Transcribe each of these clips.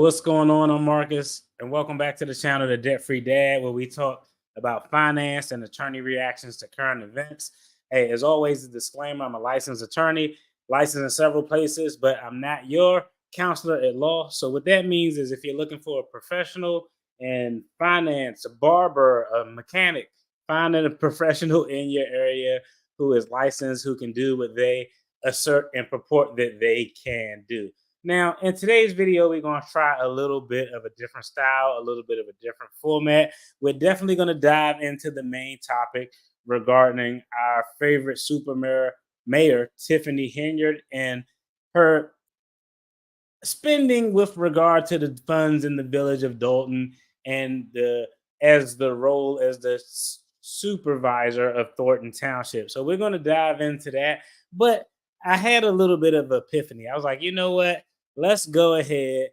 what's going on? I'm Marcus, and welcome back to the channel, The Debt Free Dad, where we talk about finance and attorney reactions to current events. Hey, as always, a disclaimer: I'm a licensed attorney, licensed in several places, but I'm not your counselor at law. So, what that means is if you're looking for a professional in finance, a barber, a mechanic, finding a professional in your area who is licensed, who can do what they assert and purport that they can do. Now, in today's video, we're going to try a little bit of a different style, a little bit of a different format. We're definitely going to dive into the main topic regarding our favorite mayor, Tiffany Henyard, and her spending with regard to the funds in the village of Dolton and the role as the supervisor of Thornton Township. So we're going to dive into that. But I had a little bit of epiphany. I was like, you know what? Let's go ahead,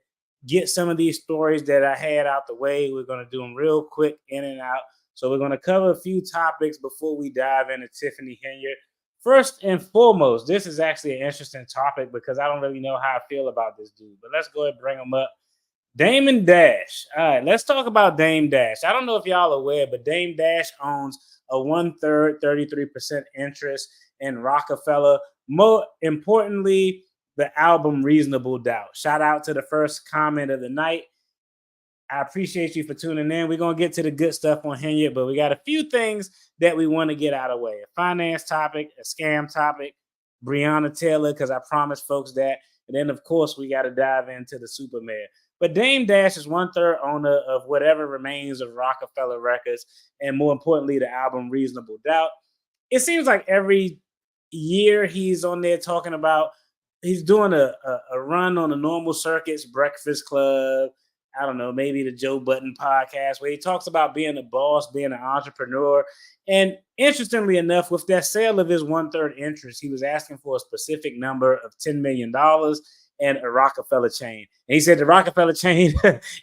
get some of these stories that I had out the way. We're going to do them real quick, in and out. So we're going to cover a few topics before we dive into Tiffany Henyard. First and foremost, this is actually an interesting topic because I don't really know how I feel about this dude. But let's go ahead and bring him up. Damon Dash. All right, let's talk about Dame Dash. I don't know if y'all are aware, but Dame Dash owns a 1/3, 33% interest in Rockefeller. More importantly, the album Reasonable Doubt. Shout out to the first comment of the night. I appreciate you for tuning in. We're going to get to the good stuff on Henyard, but we got a few things that we want to get out of the way. A finance topic, a scam topic, Breonna Taylor, because I promised folks that. And then, of course, we got to dive into the super mayor. But Dame Dash is 1/3 owner of whatever remains of Rockefeller Records, and more importantly, the album Reasonable Doubt. It seems like every year he's on there talking about he's doing a run on the normal circuits, Breakfast Club, I don't know, maybe the Joe Budden podcast, where he talks about being a boss, being an entrepreneur. And interestingly enough, with that sale of his 1/3 interest, he was asking for a specific number of $10 million and a Rockefeller chain. And he said the Rockefeller chain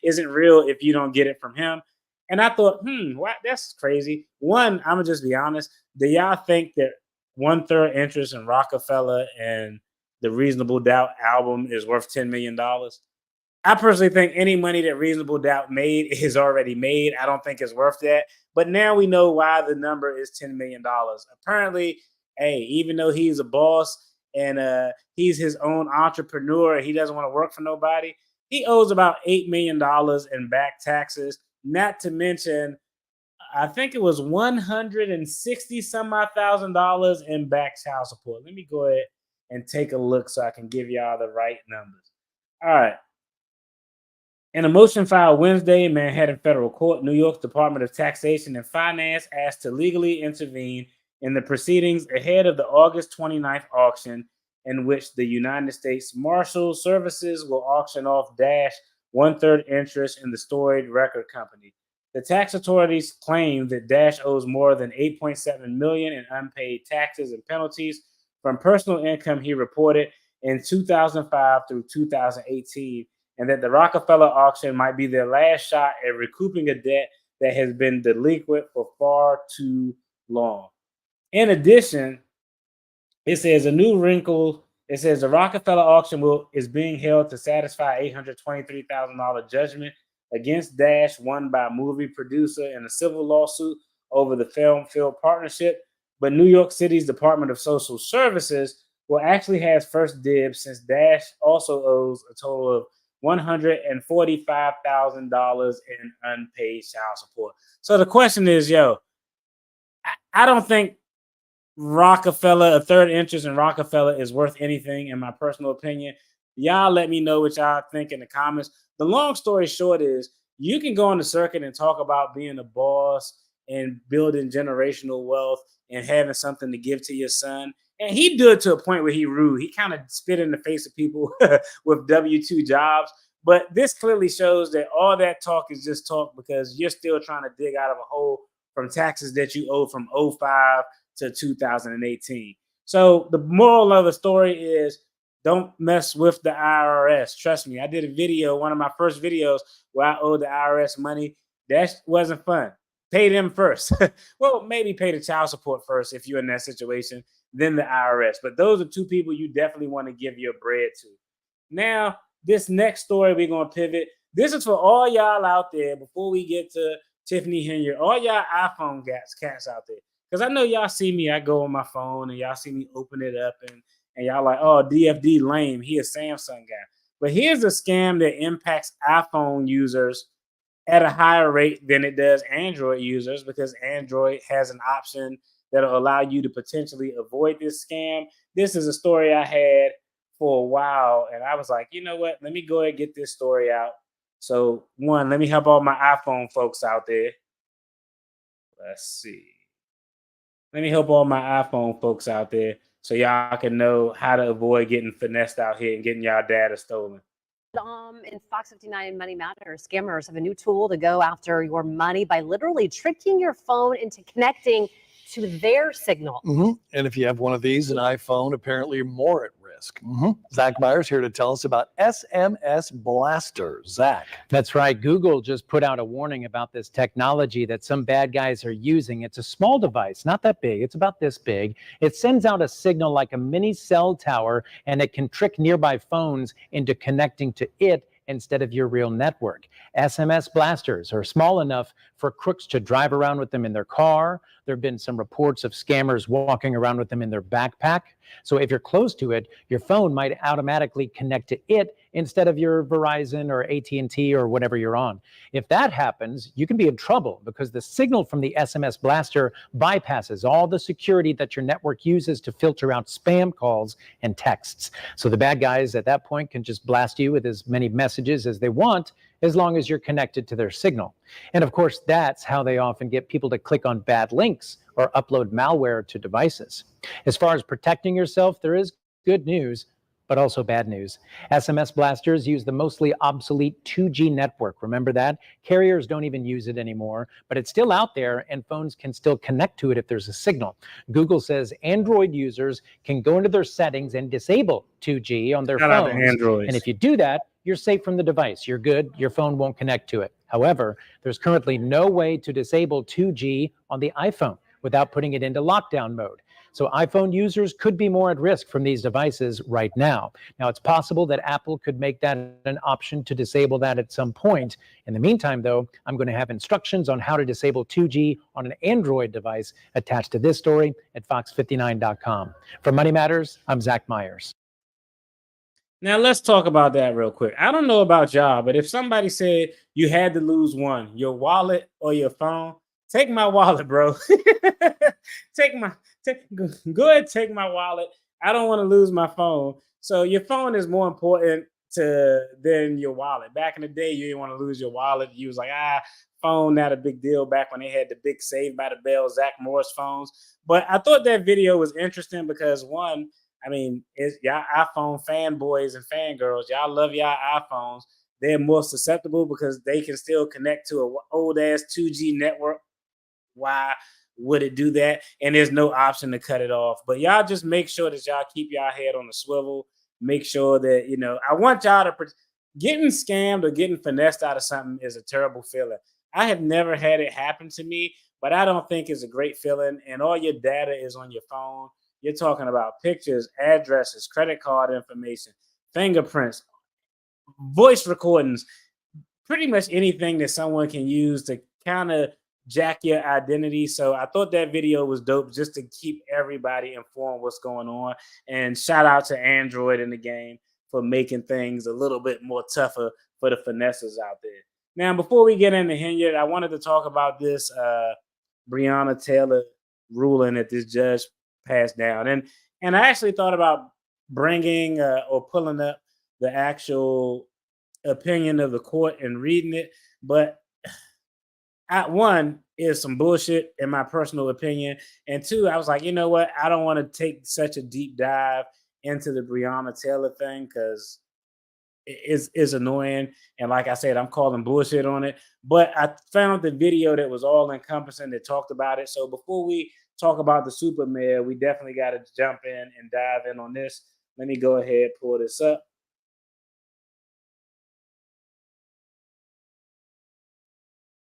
isn't real if you don't get it from him. And I thought, what? That's crazy. One, I'm going to just be honest. Do y'all think that 1/3 interest in Rockefeller and the Reasonable Doubt album is worth $10 million? I personally think any money that Reasonable Doubt made is already made. I don't think it's worth that. But now we know why the number is $10 million. Apparently, hey, even though he's a boss and he's his own entrepreneur, he doesn't want to work for nobody, he owes about $8 million in back taxes, not to mention I think it was $160 some odd thousand in back child support. Let me go ahead and take a look so I can give y'all the right numbers. All right. In a motion filed Wednesday in Manhattan Federal Court, New York's Department of Taxation and Finance asked to legally intervene in the proceedings ahead of the August 29th auction, in which the United States Marshal Services will auction off Dash 1/3 interest in the storied record company. The tax authorities claim that Dash owes more than $8.7 million in unpaid taxes and penalties from personal income he reported in 2005 through 2018, and that the Rockefeller auction might be their last shot at recouping a debt that has been delinquent for far too long. In addition, it says a new wrinkle. It says the Rockefeller auction is being held to satisfy $823,000 judgment against Dash, won by a movie producer in a civil lawsuit over the film field partnership. But New York City's Department of Social Services actually has first dibs, since Dash also owes a total of $145,000 in unpaid child support. So the question is, I don't think Rockefeller, a third interest in Rockefeller, is worth anything, in my personal opinion. Y'all let me know what y'all think in the comments. The long story short is you can go on the circuit and talk about being a boss and building generational wealth and having something to give to your son. And he did it to a point where he rude. He kind of spit in the face of people with W-2 jobs. But this clearly shows that all that talk is just talk because you're still trying to dig out of a hole from taxes that you owe from 2005 to 2018. So the moral of the story is don't mess with the IRS. Trust me, I did a video, one of my first videos, where I owed the IRS money. That wasn't fun. Pay them first. Well, maybe pay the child support first if you're in that situation, then the IRS. But those are two people you definitely want to give your bread to. Now, this next story, we're going to pivot. This is for all y'all out there before we get to Tiffany Henyard, all y'all iPhone cats out there. Because I know y'all see me, I go on my phone and y'all see me open it up and y'all like, oh, DFD lame. He a Samsung guy. But here's a scam that impacts iPhone users at a higher rate than it does Android users because Android has an option that'll allow you to potentially avoid this scam. This is a story I had for a while, and I was like, you know what? Let me go ahead and get this story out. So, one, let me help all my iPhone folks out there. Let's see. Let me help all my iPhone folks out there so y'all can know how to avoid getting finessed out here and getting y'all data stolen. In Fox 59 Money Matters, scammers have a new tool to go after your money by literally tricking your phone into connecting to their signal. And if you have one of these, an iPhone, apparently you're more at risk. Zach Myers here to tell us about SMS blasters. Zach. That's right. Google just put out a warning about this technology that some bad guys are using. It's a small device, not that big. It's about this big. It sends out a signal like a mini cell tower, and it can trick nearby phones into connecting to it instead of your real network. SMS blasters are small enough for crooks to drive around with them in their car. There have been some reports of scammers walking around with them in their backpack. So if you're close to it, your phone might automatically connect to it instead of your Verizon or AT&T or whatever you're on. If that happens, you can be in trouble because the signal from the SMS blaster bypasses all the security that your network uses to filter out spam calls and texts. So the bad guys at that point can just blast you with as many messages as they want, as long as you're connected to their signal. And of course, that's how they often get people to click on bad links or upload malware to devices. As far as protecting yourself, there is good news, but also bad news. SMS blasters use the mostly obsolete 2G network. Remember that? Carriers don't even use it anymore, but it's still out there and phones can still connect to it if there's a signal. Google says Android users can go into their settings and disable 2G on their phones. And if you do that, you're safe from the device. You're good. Your phone won't connect to it. However, there's currently no way to disable 2G on the iPhone without putting it into lockdown mode. So iPhone users could be more at risk from these devices right now. Now, it's possible that Apple could make that an option to disable that at some point. In the meantime, though, I'm going to have instructions on how to disable 2G on an Android device attached to this story at fox59.com. For Money Matters, I'm Zach Myers. Now, let's talk about that real quick. I don't know about y'all, but if somebody said you had to lose one, your wallet or your phone, take my wallet, bro. Go ahead, take my wallet. I don't want to lose my phone. So your phone is more important than your wallet. Back in the day, you didn't want to lose your wallet. You was like, phone, not a big deal back when they had the big Saved by the Bell, Zach Morris phones. But I thought that video was interesting because one, I mean, it's y'all iPhone fanboys and fangirls. Y'all love y'all iPhones. They're more susceptible because they can still connect to an old ass 2G network. Why would it do that? And there's no option to cut it off. But y'all just make sure that y'all keep y'all head on the swivel. Make sure that, I want y'all to getting scammed or getting finessed out of something is a terrible feeling. I have never had it happen to me, but I don't think it's a great feeling. And all your data is on your phone. You're talking about pictures, addresses, credit card information, fingerprints, voice recordings, pretty much anything that someone can use to kind of jack your identity. So I thought that video was dope just to keep everybody informed what's going on. And shout out to Android in the game for making things a little bit more tougher for the finesses out there. Now, before we get into Henyard, I wanted to talk about this Breonna Taylor ruling that this judge passed down. And I actually thought about bringing or pulling up the actual opinion of the court and reading it. But one is some bullshit in my personal opinion. And two, I was like, you know what? I don't want to take such a deep dive into the Breonna Taylor thing because it is annoying. And like I said, I'm calling bullshit on it. But I found the video that was all encompassing that talked about it. So before we talk about the super mayor, we definitely got to jump in and dive in on this. Let me go ahead, pull this up.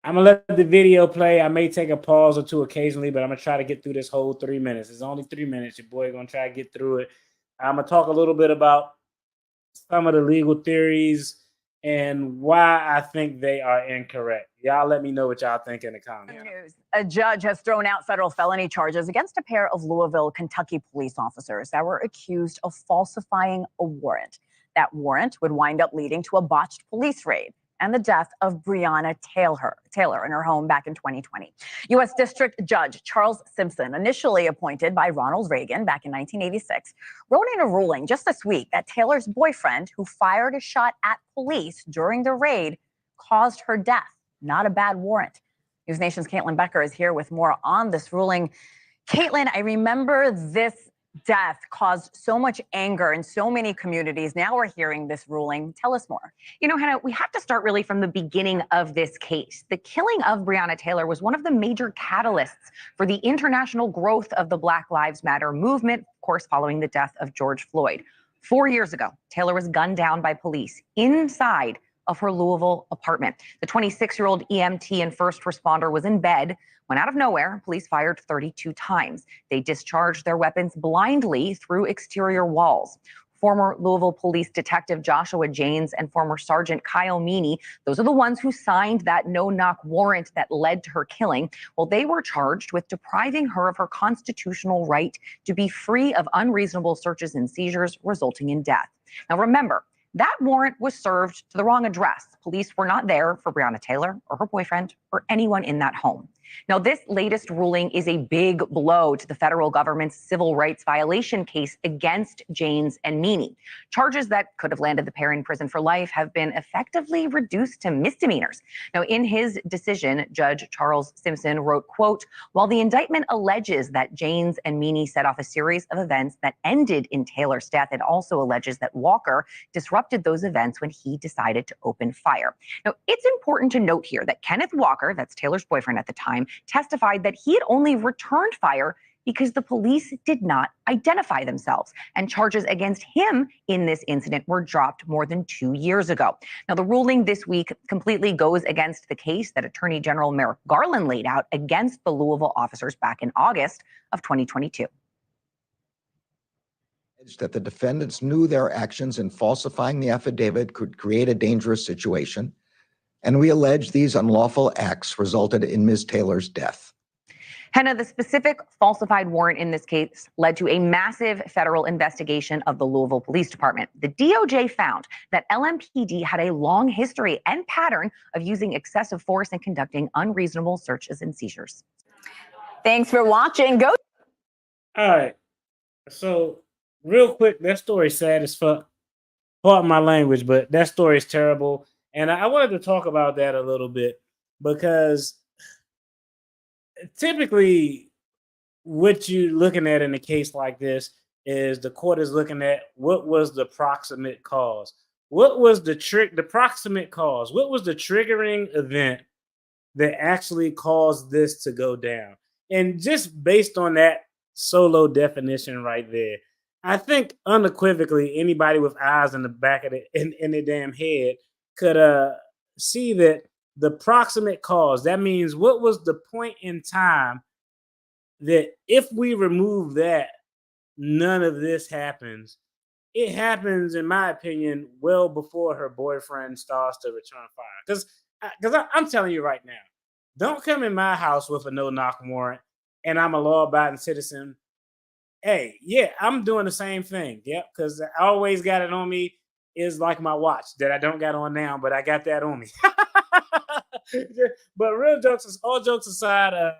I'm going to let the video play. I may take a pause or two occasionally, but I'm going to try to get through this whole 3 minutes. It's only 3 minutes. Your boy going to try to get through it. I'm going to talk a little bit about some of the legal theories and why I think they are incorrect. Y'all let me know what y'all think in the comments. News. A judge has thrown out federal felony charges against a pair of Louisville, Kentucky police officers that were accused of falsifying a warrant. That warrant would wind up leading to a botched police raid and the death of Breonna Taylor in her home back in 2020. U.S. District Judge Charles Simpson, initially appointed by Ronald Reagan back in 1986, wrote in a ruling just this week that Taylor's boyfriend, who fired a shot at police during the raid, caused her death. Not a bad warrant. News Nation's Caitlin Becker is here with more on this ruling. Caitlin, I remember this death caused so much anger in so many communities. Now we're hearing this ruling. Tell us more. You know, Hannah, we have to start really from the beginning of this case. The killing of Breonna Taylor was one of the major catalysts for the international growth of the Black Lives Matter movement, of course, following the death of George Floyd. 4 years ago, Taylor was gunned down by police inside of her Louisville apartment. The 26-year-old EMT and first responder was in bed when out of nowhere, police fired 32 times. They discharged their weapons blindly through exterior walls. Former Louisville Police Detective Joshua Janes and former Sergeant Kyle Meany, those are the ones who signed that no-knock warrant that led to her killing. Well, they were charged with depriving her of her constitutional right to be free of unreasonable searches and seizures resulting in death. Now, remember, that warrant was served to the wrong address. Police were not there for Breonna Taylor or her boyfriend or anyone in that home. Now, this latest ruling is a big blow to the federal government's civil rights violation case against Janes and Meany. Charges that could have landed the pair in prison for life have been effectively reduced to misdemeanors. Now, in his decision, Judge Charles Simpson wrote, quote, while the indictment alleges that Janes and Meany set off a series of events that ended in Taylor's death, it also alleges that Walker disrupted those events when he decided to open fire. Now, it's important to note here that Kenneth Walker, that's Taylor's boyfriend at the time, testified that he had only returned fire because the police did not identify themselves, and charges against him in this incident were dropped more than 2 years ago. Now, the ruling this week completely goes against the case that Attorney General Merrick Garland laid out against the Louisville officers back in August of 2022. That the defendants knew their actions in falsifying the affidavit could create a dangerous situation, and we allege these unlawful acts resulted in Ms. Taylor's death. Hannah, the specific falsified warrant in this case led to a massive federal investigation of the Louisville Police Department. The DOJ found that LMPD had a long history and pattern of using excessive force and conducting unreasonable searches and seizures. Thanks for watching. Go. All right. So, real quick, that story's sad as fuck. Pardon my language, but that story is terrible. And I wanted to talk about that a little bit because typically what you're looking at in a case like this is the court is looking at what was the proximate cause. What was the proximate cause? What was the triggering event that actually caused this to go down? And just based on that solo definition right there, I think unequivocally anybody with eyes in the back of in their damn head could see that the proximate cause, that means what was the point in time that if we remove that, none of this happens. It happens, in my opinion, well before her boyfriend starts to return fire. Because I'm telling you right now, don't come in my house with a no-knock warrant and I'm a law-abiding citizen. Hey, yeah, I'm doing the same thing. Yep, because I always got it on me. Is like my watch that I don't got on now, but I got that on me. But all jokes aside,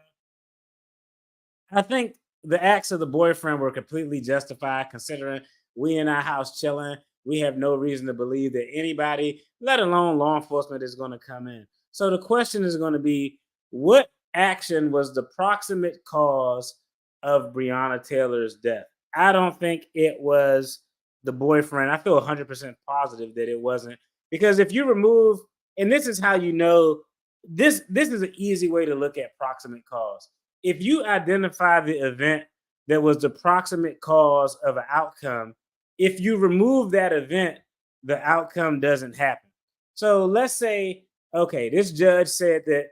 I think the acts of the boyfriend were completely justified considering we in our house chilling. We have no reason to believe that anybody, let alone law enforcement, is going to come in. So the question is going to be, what action was the proximate cause of Breonna Taylor's death? I don't think it was the boyfriend. I feel 100% positive that it wasn't, because if you remove, and this is how you know, this is an easy way to look at proximate cause. If you identify the event that was the proximate cause of an outcome, if you remove that event, the outcome doesn't happen. So let's say, okay, this judge said that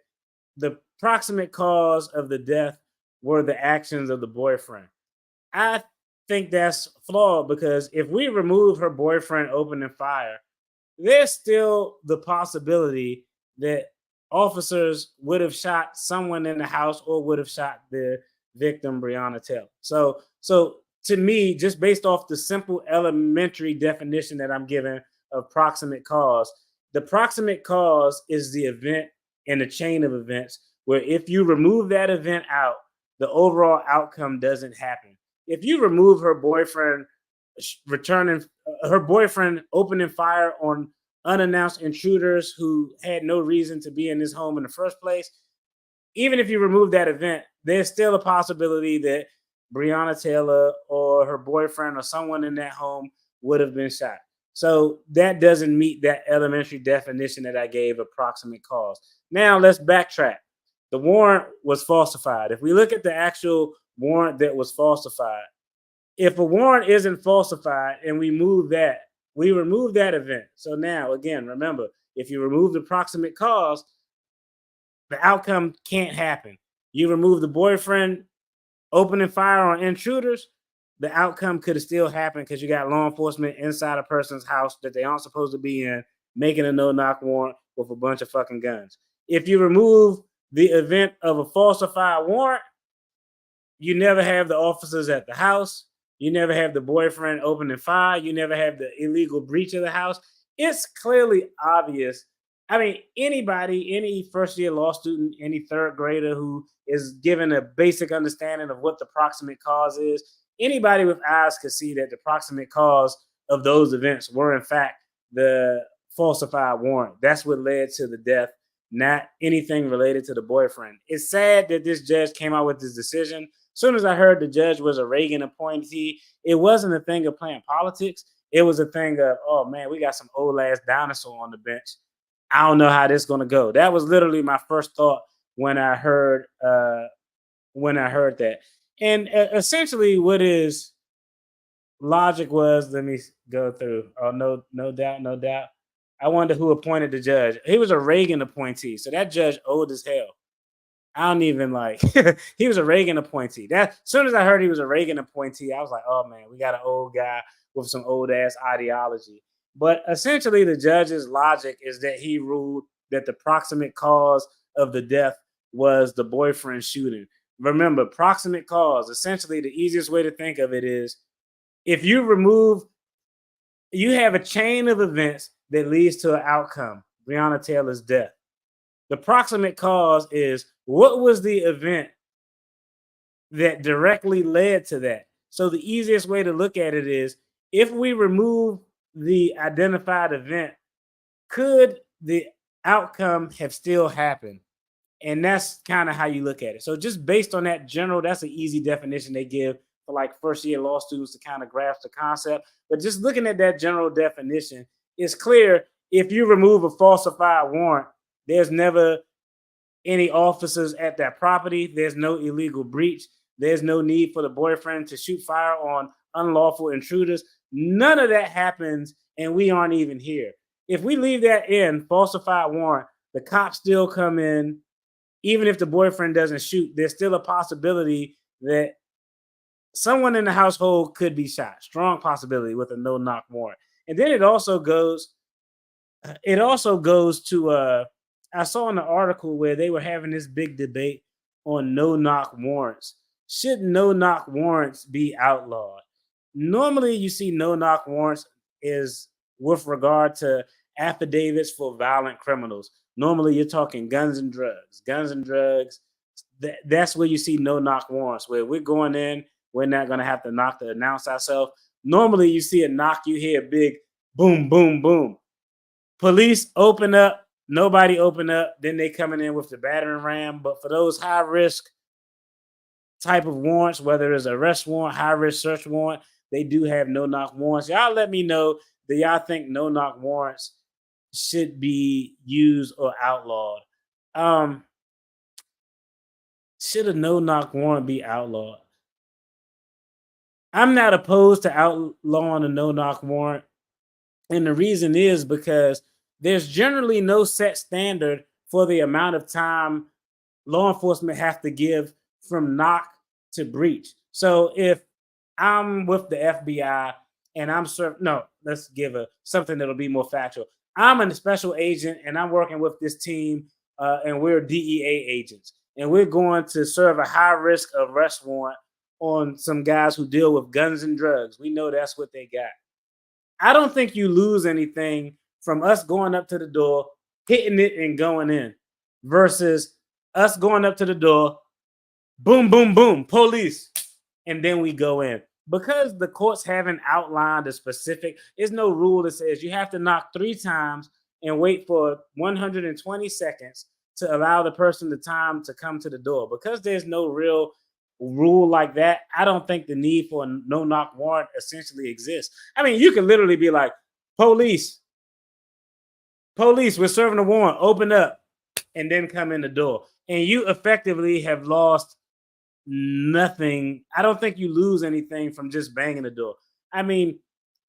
the proximate cause of the death were the actions of the boyfriend. I think that's flawed, because if we remove her boyfriend opening fire, there's still the possibility that officers would have shot someone in the house or would have shot the victim, Breonna Taylor. So to me, just based off the simple elementary definition that I'm giving of proximate cause, the proximate cause is the event in a chain of events where if you remove that event out, the overall outcome doesn't happen. If you remove her boyfriend opening fire on unannounced intruders who had no reason to be in this home in the first place, even if you remove that event, there's still a possibility that Breonna Taylor or her boyfriend or someone in that home would have been shot. So that doesn't meet that elementary definition that I gave of proximate cause. Now let's backtrack. The warrant was falsified. If we look at the actual warrant that was falsified, if a warrant isn't falsified and we remove that event. So now, again, remember, if you remove the proximate cause, the outcome can't happen. You remove the boyfriend opening fire on intruders, the outcome could have still happened because you got law enforcement inside a person's house that they aren't supposed to be in, making a no-knock warrant with a bunch of fucking guns. If you remove the event of a falsified warrant, you never have the officers at the house. You never have the boyfriend opening fire. You never have the illegal breach of the house. It's clearly obvious. I mean, anybody, any first-year law student, any third grader who is given a basic understanding of what the proximate cause is, anybody with eyes could see that the proximate cause of those events were, in fact, the falsified warrant. That's what led to the death, not anything related to the boyfriend. It's sad that this judge came out with this decision. As soon as I heard the judge was a Reagan appointee, it wasn't a thing of playing politics. It was a thing of, oh, man, we got some old-ass dinosaur on the bench. I don't know how this is going to go. That was literally my first thought when I heard that. And essentially what his logic was, let me go through. Oh, no doubt. I wonder who appointed the judge. He was a Reagan appointee. So that judge old as hell. I don't even like, he was a Reagan appointee. That as soon as I heard he was a Reagan appointee, I was like, oh man, we got an old guy with some old ass ideology. But essentially the judge's logic is that he ruled that the proximate cause of the death was the boyfriend shooting. Remember, proximate cause, essentially the easiest way to think of it is if you have a chain of events that leads to an outcome, Breonna Taylor's death. The proximate cause is what was the event that directly led to that? So the easiest way to look at it is if we remove the identified event, could the outcome have still happened? And that's kind of how you look at it. So just based on that general, that's an easy definition they give for like first year law students to kind of grasp the concept. But just looking at that general definition, it's clear if you remove a falsified warrant, there's never any officers at that property. There's no illegal breach. There's no need for the boyfriend to shoot fire on unlawful intruders. None of that happens, and we aren't even here. If we leave that in, falsified warrant, the cops still come in. Even if the boyfriend doesn't shoot, there's still a possibility that someone in the household could be shot. Strong possibility with a no-knock warrant. And then it also goes to I saw in the article where they were having this big debate on no-knock warrants. Should no-knock warrants be outlawed? Normally, you see no-knock warrants is with regard to affidavits for violent criminals. Normally, you're talking guns and drugs. That's where you see no-knock warrants, where we're going in, we're not going to have to knock to announce ourselves. Normally, you see a knock, you hear a big boom, boom, boom. Police open up. Nobody open up, then they coming in with the battering ram. But for those high risk type of warrants, whether it's arrest warrant, high risk search warrant, they do have no knock warrants. Y'all let me know, do y'all think no knock warrants should be used or outlawed? Should a no knock warrant be outlawed? I'm not opposed to outlawing a no knock warrant. And the reason is because there's generally no set standard for the amount of time law enforcement have to give from knock to breach. So if I'm with the FBI and let's give something that'll be more factual. I'm a special agent and I'm working with this team and we're DEA agents and we're going to serve a high risk arrest warrant on some guys who deal with guns and drugs. We know that's what they got. I don't think you lose anything from us going up to the door, hitting it and going in versus us going up to the door, boom, boom, boom, police, and then we go in. Because the courts haven't outlined a specific, there's no rule that says you have to knock 3 times and wait for 120 seconds to allow the person the time to come to the door. Because there's no real rule like that, I don't think the need for a no-knock warrant essentially exists. I mean, you can literally be like, police, we're serving a warrant, open up, and then come in the door. And you effectively have lost nothing. I don't think you lose anything from just banging the door. I mean,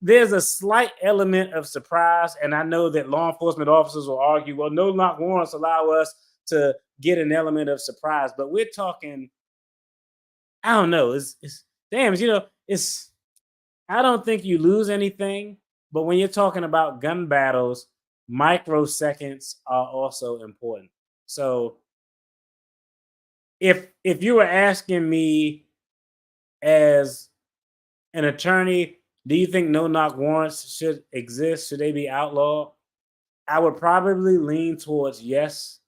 there's a slight element of surprise, and I know that law enforcement officers will argue, well, no-knock warrants allow us to get an element of surprise, but we're talking, I don't know, I don't think you lose anything, but when you're talking about gun battles, microseconds are also important. So if you were asking me as an attorney, do you think no-knock warrants should exist? Should they be outlawed? I would probably lean towards yes,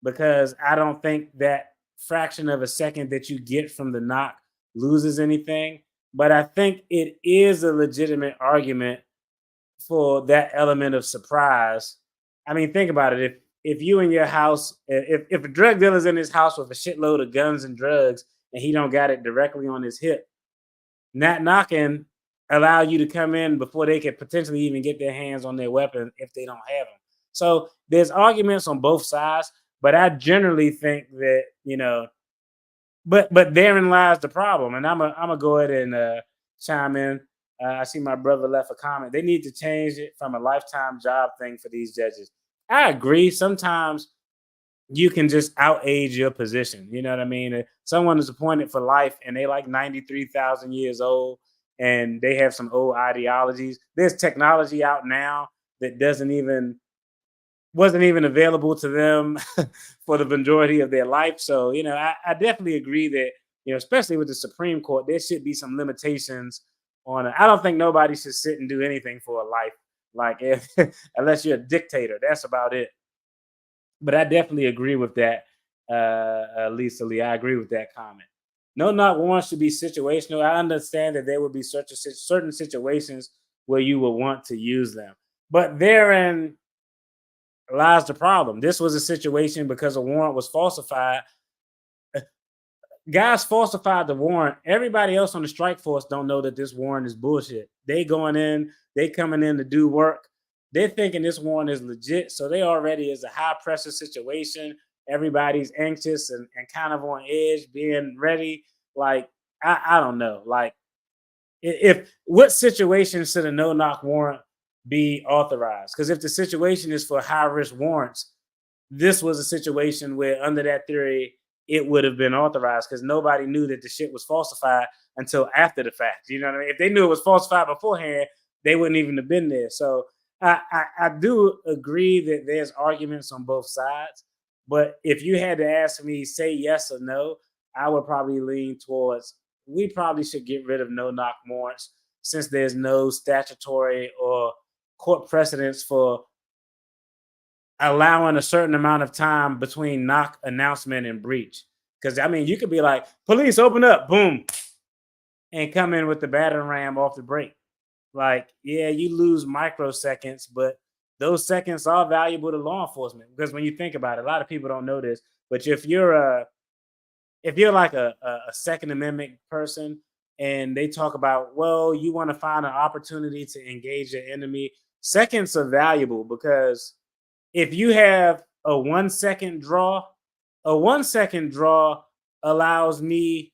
because I don't think that fraction of a second that you get from the knock loses anything. But I think it is a legitimate argument for that element of surprise. I mean, think about it. If you in your house, if a drug dealer's in his house with a shitload of guns and drugs and he don't got it directly on his hip, not knocking allow you to come in before they could potentially even get their hands on their weapon if they don't have them. So there's arguments on both sides, but I generally think that, but therein lies the problem. And I'm gonna go ahead and chime in. I see my brother left a comment. They need to change it from a lifetime job thing for these judges. I agree. Sometimes you can just outage your position. You know what I mean? If someone is appointed for life and they like 93,000 years old and they have some old ideologies. There's technology out now that wasn't even available to them for the majority of their life. So, I definitely agree that, especially with the Supreme Court, there should be some limitations on it. I don't think nobody should sit and do anything for a life. Like unless you're a dictator, that's about it. But I definitely agree with that, Lisa Lee. I agree with that comment. No-knock warrants should be situational. I understand that there would be certain situations where you would want to use them. But therein lies the problem. This was a situation because a warrant was falsified. Guys falsified the warrant. Everybody else on the strike force don't know that this warrant is bullshit. They coming in to do work. They're thinking this warrant is legit. So they already is a high pressure situation. Everybody's anxious and kind of on edge, being ready. Like, I don't know. Like, what situation should a no-knock warrant be authorized? Because if the situation is for high-risk warrants, this was a situation where under that theory, it would have been authorized because nobody knew that the shit was falsified until after the fact. You know what I mean? If they knew it was falsified beforehand, they wouldn't even have been there. So I do agree that there's arguments on both sides. But if you had to ask me, say yes or no, I would probably lean towards we probably should get rid of no-knock warrants since there's no statutory or court precedents for allowing a certain amount of time between knock, announcement, and breach. Because, I mean, you could be like, police, open up, boom, and come in with the battering ram off the break. Like, yeah, you lose microseconds, but those seconds are valuable to law enforcement. Because when you think about it, a lot of people don't know this, but if you're like a Second Amendment person and they talk about, well, you want to find an opportunity to engage your enemy, seconds are valuable because if you have a 1 second draw, a 1 second draw allows me,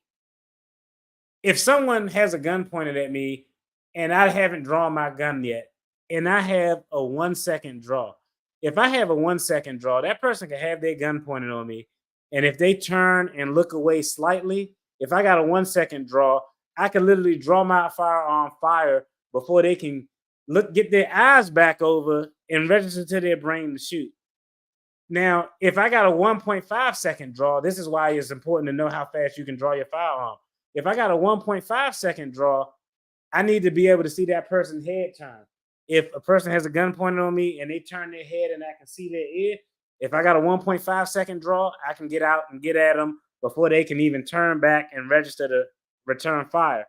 if someone has a gun pointed at me and I haven't drawn my gun yet, and I have a 1 second draw, if I have a 1 second draw, that person can have their gun pointed on me. And if they turn and look away slightly, if I got a 1 second draw, I can literally draw my firearm fire before they can get their eyes back over and register to their brain to shoot. Now, if I got a 1.5 second draw, this is why it's important to know how fast you can draw your firearm. If I got a 1.5 second draw, I need to be able to see that person's head turn. If a person has a gun pointed on me and they turn their head and I can see their ear, if I got a 1.5 second draw, I can get out and get at them before they can even turn back and register to return fire.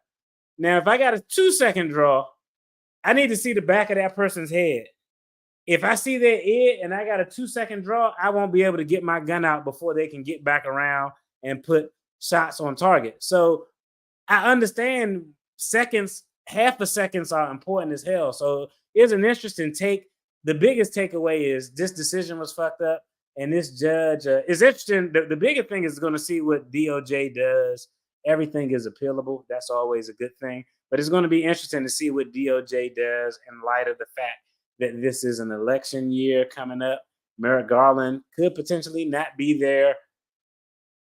Now, if I got a 2-second draw, I need to see the back of that person's head. If I see their ear and I got a 2-second draw, I won't be able to get my gun out before they can get back around and put shots on target. So I understand seconds, half a seconds are important as hell. So it's an interesting take. The biggest takeaway is this decision was fucked up. And this judge is interesting. The bigger thing is going to see what DOJ does. Everything is appealable. That's always a good thing. But it's going to be interesting to see what DOJ does in light of the fact that this is an election year coming up. Merrick Garland could potentially not be there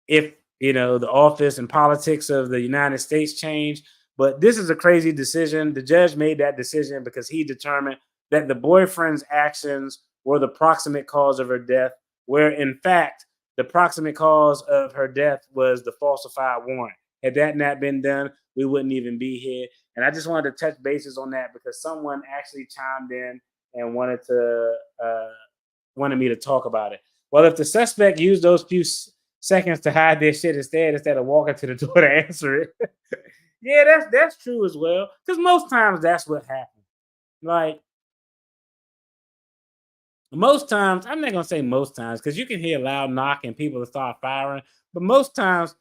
if, the office and politics of the United States change. But this is a crazy decision. The judge made that decision because he determined that the boyfriend's actions were the proximate cause of her death, where in fact, the proximate cause of her death was the falsified warrant. Had that not been done, we wouldn't even be here. And I just wanted to touch bases on that because someone actually chimed in and wanted me to talk about it. Well, if the suspect used those few seconds to hide their shit instead of walking to the door to answer it, yeah, that's true as well. Because most times that's what happens. Like most times, I'm not gonna say most times because you can hear a loud knock and people will start firing. But most times,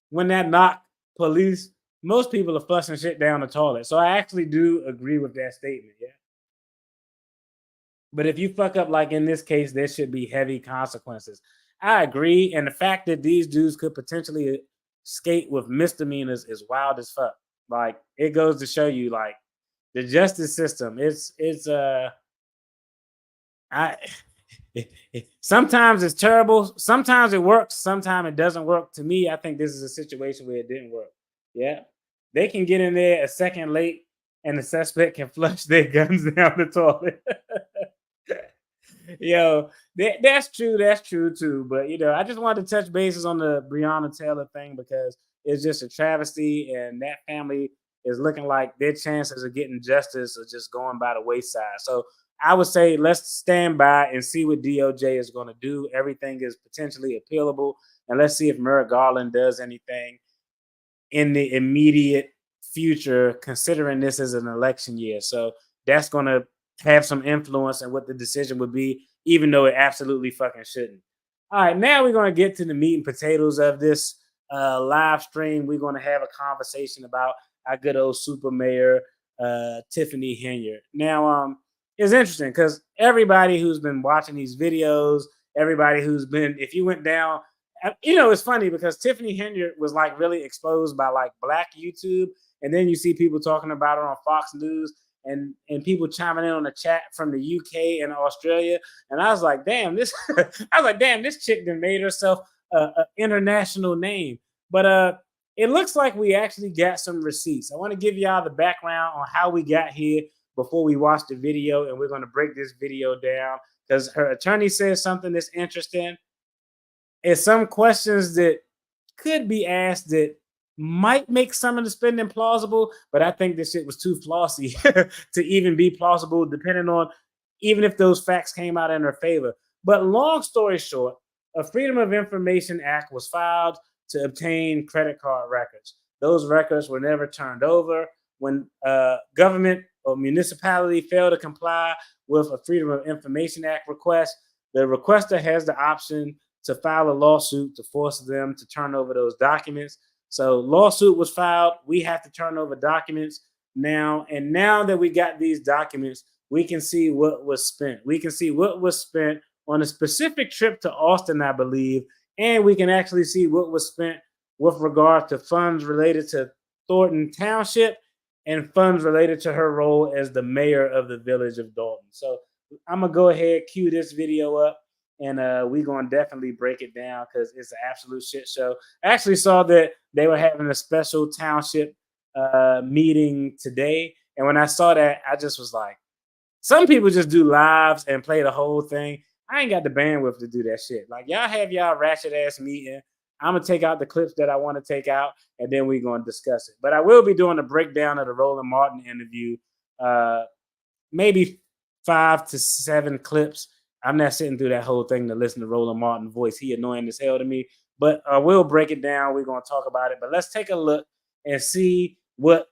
when that knock police, most people are flushing shit down the toilet. So I actually do agree with that statement. Yeah. But if you fuck up, like in this case, there should be heavy consequences. I agree. And the fact that these dudes could potentially escape with misdemeanors is wild as fuck. Like, it goes to show you, like, the justice system, sometimes it's terrible. Sometimes it works. Sometimes it doesn't work. To me, I think this is a situation where it didn't work. Yeah. They can get in there a second late and the suspect can flush their guns down the toilet. Yo, that's true. That's true too. But I just wanted to touch bases on the Breonna Taylor thing because it's just a travesty, and that family is looking like their chances of getting justice are just going by the wayside. So I would say let's stand by and see what DOJ is going to do. Everything is potentially appealable, and let's see if Merrick Garland does anything in the immediate future, considering this is an election year. So that's going to have some influence on what the decision would be, even though it absolutely fucking shouldn't. All right, now we're going to get to the meat and potatoes of this live stream. We're going to have a conversation about our good old super mayor, Tiffany Henyard. Now, it's interesting because everybody who's been watching these videos, if you went down, it's funny because Tiffany Henyard was like really exposed by like Black YouTube. And then you see people talking about her on Fox News. And people chiming in on the chat from the UK and Australia, and I was like, damn, this chick done made herself an international name. But it looks like we actually got some receipts. I want to give y'all the background on how we got here before we watch the video, and we're going to break this video down because her attorney says something that's interesting. And some questions that could be asked that might make some of the spending plausible, but I think this shit was too flossy to even be plausible, depending on even if those facts came out in her favor. But long story short, a Freedom of Information Act was filed to obtain credit card records. Those records were never turned over. When government or municipality failed to comply with a Freedom of Information Act request, the requester has the option to file a lawsuit to force them to turn over those documents. So lawsuit was filed. We have to turn over documents now. And now that we got these documents, we can see what was spent. We can see what was spent on a specific trip to Austin, I believe. And we can actually see what was spent with regard to funds related to Thornton Township and funds related to her role as the mayor of the village of Dolton. So I'm going to go ahead, cue this video up. And we're going to definitely break it down because it's an absolute shit show. I actually saw that they were having a special township meeting today. And when I saw that, I just was like, some people just do lives and play the whole thing. I ain't got the bandwidth to do that shit. Like, y'all have y'all ratchet ass meeting. I'm gonna take out the clips that I want to take out, and then we're gonna discuss it. But I will be doing a breakdown of the Roland Martin interview, maybe 5 to 7 clips. I'm not sitting through that whole thing to listen to Roland Martin's voice. He annoying as hell to me. But we'll break it down. We're gonna talk about it. But let's take a look and see what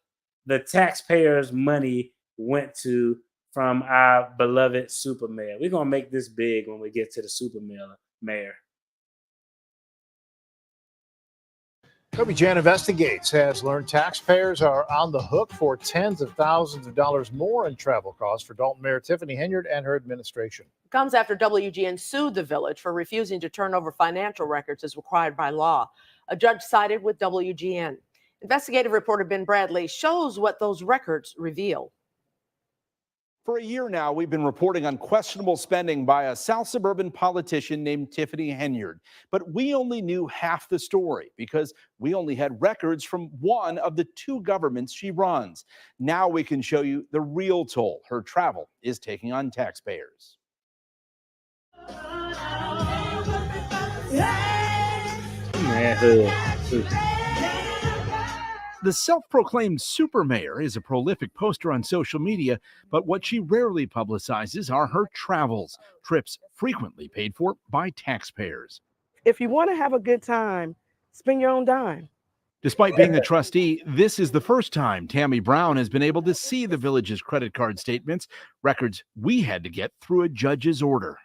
the taxpayers' money went to from our beloved super mayor. We're gonna make this big when we get to the super mayor. Kobe Jan Investigates has learned taxpayers are on the hook for tens of thousands of dollars more in travel costs for Dolton Mayor Tiffany Henyard and her administration. Comes after WGN sued the village for refusing to turn over financial records as required by law. A judge sided with WGN. Investigative reporter Ben Bradley shows what those records reveal. For a year now, we've been reporting on questionable spending by a South suburban politician named Tiffany Henyard. But we only knew half the story because we only had records from one of the 2 governments she runs. Now we can show you the real toll her travel is taking on taxpayers. The self-proclaimed super mayor is a prolific poster on social media, but what she rarely publicizes are her travels, trips frequently paid for by taxpayers. If you want to have a good time, spend your own dime. Despite being a trustee, this is the first time Tammy Brown has been able to see the village's credit card statements, records we had to get through a judge's order.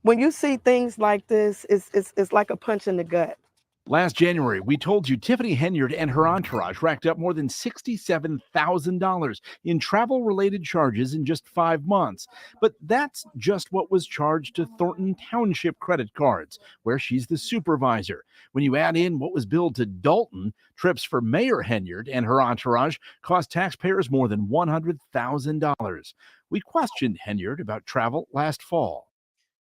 When you see things like this, it's like a punch in the gut. Last January, we told you Tiffany Henyard and her entourage racked up more than $67,000 in travel-related charges in just 5 months. But that's just what was charged to Thornton Township credit cards, where she's the supervisor. When you add in what was billed to Dolton, trips for Mayor Henyard and her entourage cost taxpayers more than $100,000. We questioned Henyard about travel last fall.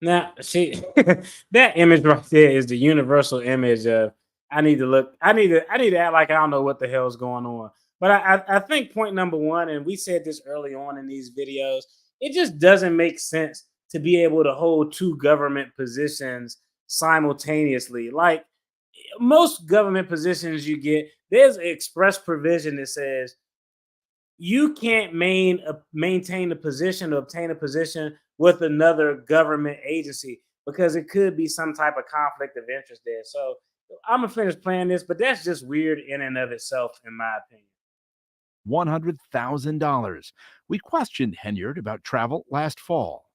Now, that image right there is the universal image of I need to act like I don't know what the hell is going on. But I think point number one, and we said this early on in these videos, it just doesn't make sense to be able to hold 2 government positions simultaneously. Like most government positions you get, there's an express provision that says you can't maintain a position or obtain a position with another government agency because it could be some type of conflict of interest there. So I'm gonna finish playing this, but that's just weird in and of itself, in my opinion. $100,000. We questioned Henyard about travel last fall.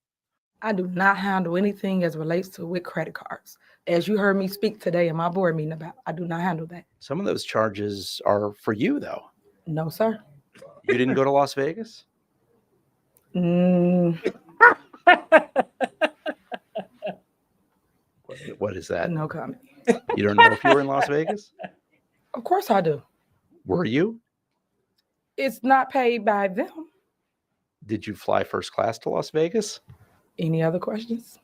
I do not handle anything as relates to with credit cards. As you heard me speak today in my board meeting about, I do not handle that. Some of those charges are for you, though. No, sir. You didn't go to Las Vegas? What is that? No comment. You don't know if you were in Las Vegas? Of course I do. Were you? It's not paid by them. Did you fly first class to Las Vegas? Any other questions?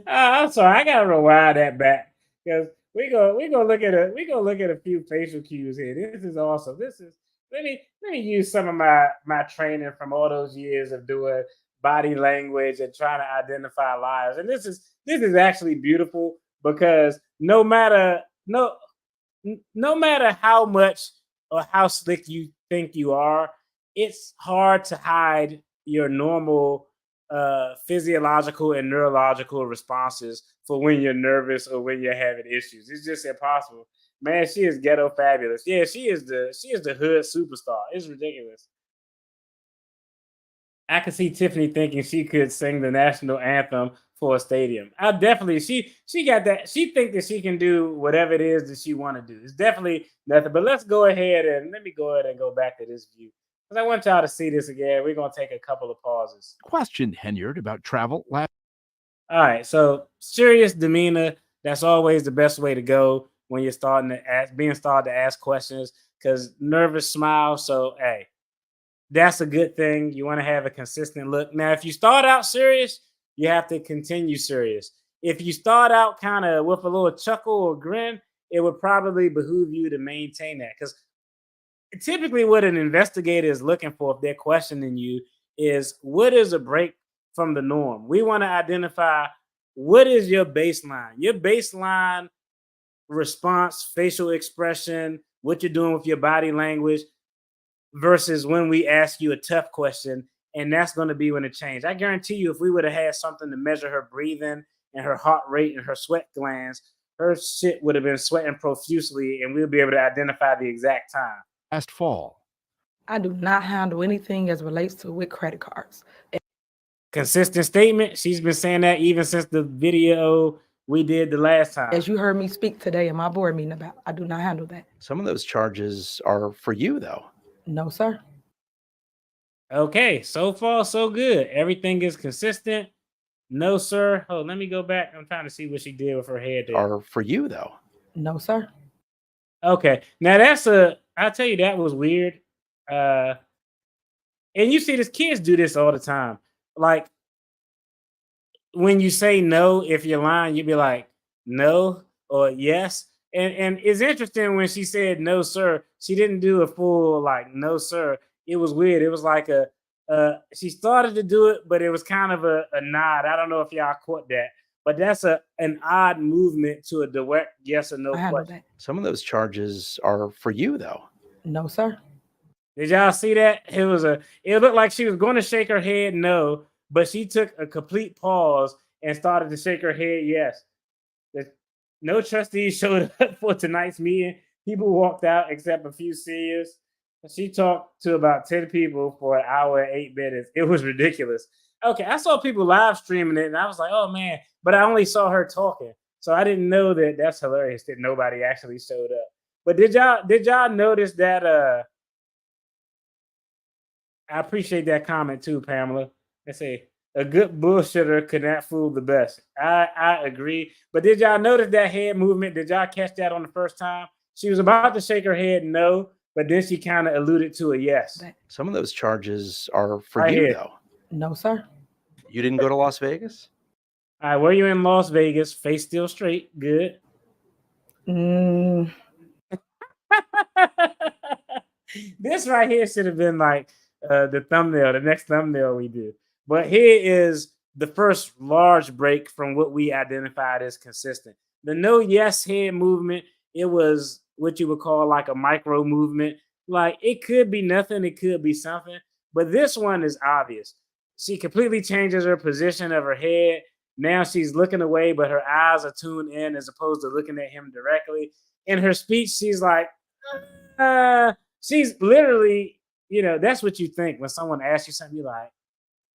I'm sorry, I gotta rewind that back because we gonna look at a few facial cues here. This is awesome. Let me use some of my training from all those years of doing body language and trying to identify liars. And this is actually beautiful because no matter how much or how slick you think you are, it's hard to hide your normal physiological and neurological responses for when you're nervous or when you're having issues. It's just impossible. Man, she is ghetto fabulous. Yeah, she is the hood superstar. It's ridiculous. I can see Tiffany thinking she could sing the national anthem for a stadium. I definitely she got that. She think that she can do whatever it is that she want to do. It's definitely nothing. But let me go ahead and go back to this view because I want y'all to see this again. We're gonna take a couple of pauses. Questioned Henyard about travel last. All right, so serious demeanor. That's always the best way to go when you're starting to ask questions. Because nervous smile. So hey. That's a good thing. You want to have a consistent look. Now, if you start out serious, you have to continue serious. If you start out kind of with a little chuckle or grin, it would probably behoove you to maintain that. Because typically what an investigator is looking for if they're questioning you is what is a break from the norm. We want to identify what is your baseline response, facial expression, what you're doing with your body language versus when we ask you a tough question. And that's going to be when it changed. I guarantee you, if we would have had something to measure her breathing and her heart rate and her sweat glands, her shit would have been sweating profusely and we'll be able to identify the exact time. Last fall. I do not handle anything as relates to with credit cards. Consistent statement. She's been saying that even since the video we did the last time. As you heard me speak today in my board meeting about, I do not handle that. Some of those charges are for you, though. No, sir. Okay, so far so good. Everything is consistent. No, sir. Oh, let me go back. I'm trying to see what she did with her head there. Are for you, though. No, sir. Okay, now I'll tell you that was weird. And you see these kids do this all the time. Like when you say no, if you're lying, you'd be like, no or yes. And it's interesting when she said no, sir, she didn't do a full like no, sir. It was weird. It was like she started to do it, but it was kind of a nod. I don't know if y'all caught that, but that's an odd movement to a direct yes or no question. Some of those charges are for you, though. No, sir. Did y'all see that? It looked like she was going to shake her head no, but she took a complete pause and started to shake her head yes. No trustees showed up for tonight's meeting. People walked out except a few seniors. She talked to about 10 people for an hour and 8 minutes. It was ridiculous. Okay, I saw people live streaming it, and I was like, oh, man. But I only saw her talking. So I didn't know that. That's hilarious that nobody actually showed up. But did y'all notice that I appreciate that comment too, Pamela. Let's say a good bullshitter cannot fool the best. I agree. But did y'all notice that head movement? Did y'all catch that on the first time? She was about to shake her head no, but then she kind of alluded to a yes. Some of those charges are for Right you, here. though. No, sir. You didn't go to Las Vegas? All right, were you in Las Vegas? Face still straight. Good. This right here should have been like the thumbnail, the next thumbnail we do. But here is the first large break from what we identified as consistent. The no yes head movement, it was what you would call like a micro movement. Like it could be nothing, it could be something. But this one is obvious. She completely changes her position of her head. Now she's looking away, but her eyes are tuned in as opposed to looking at him directly. In her speech, she's like, she's literally, that's what you think when someone asks you something, you're like,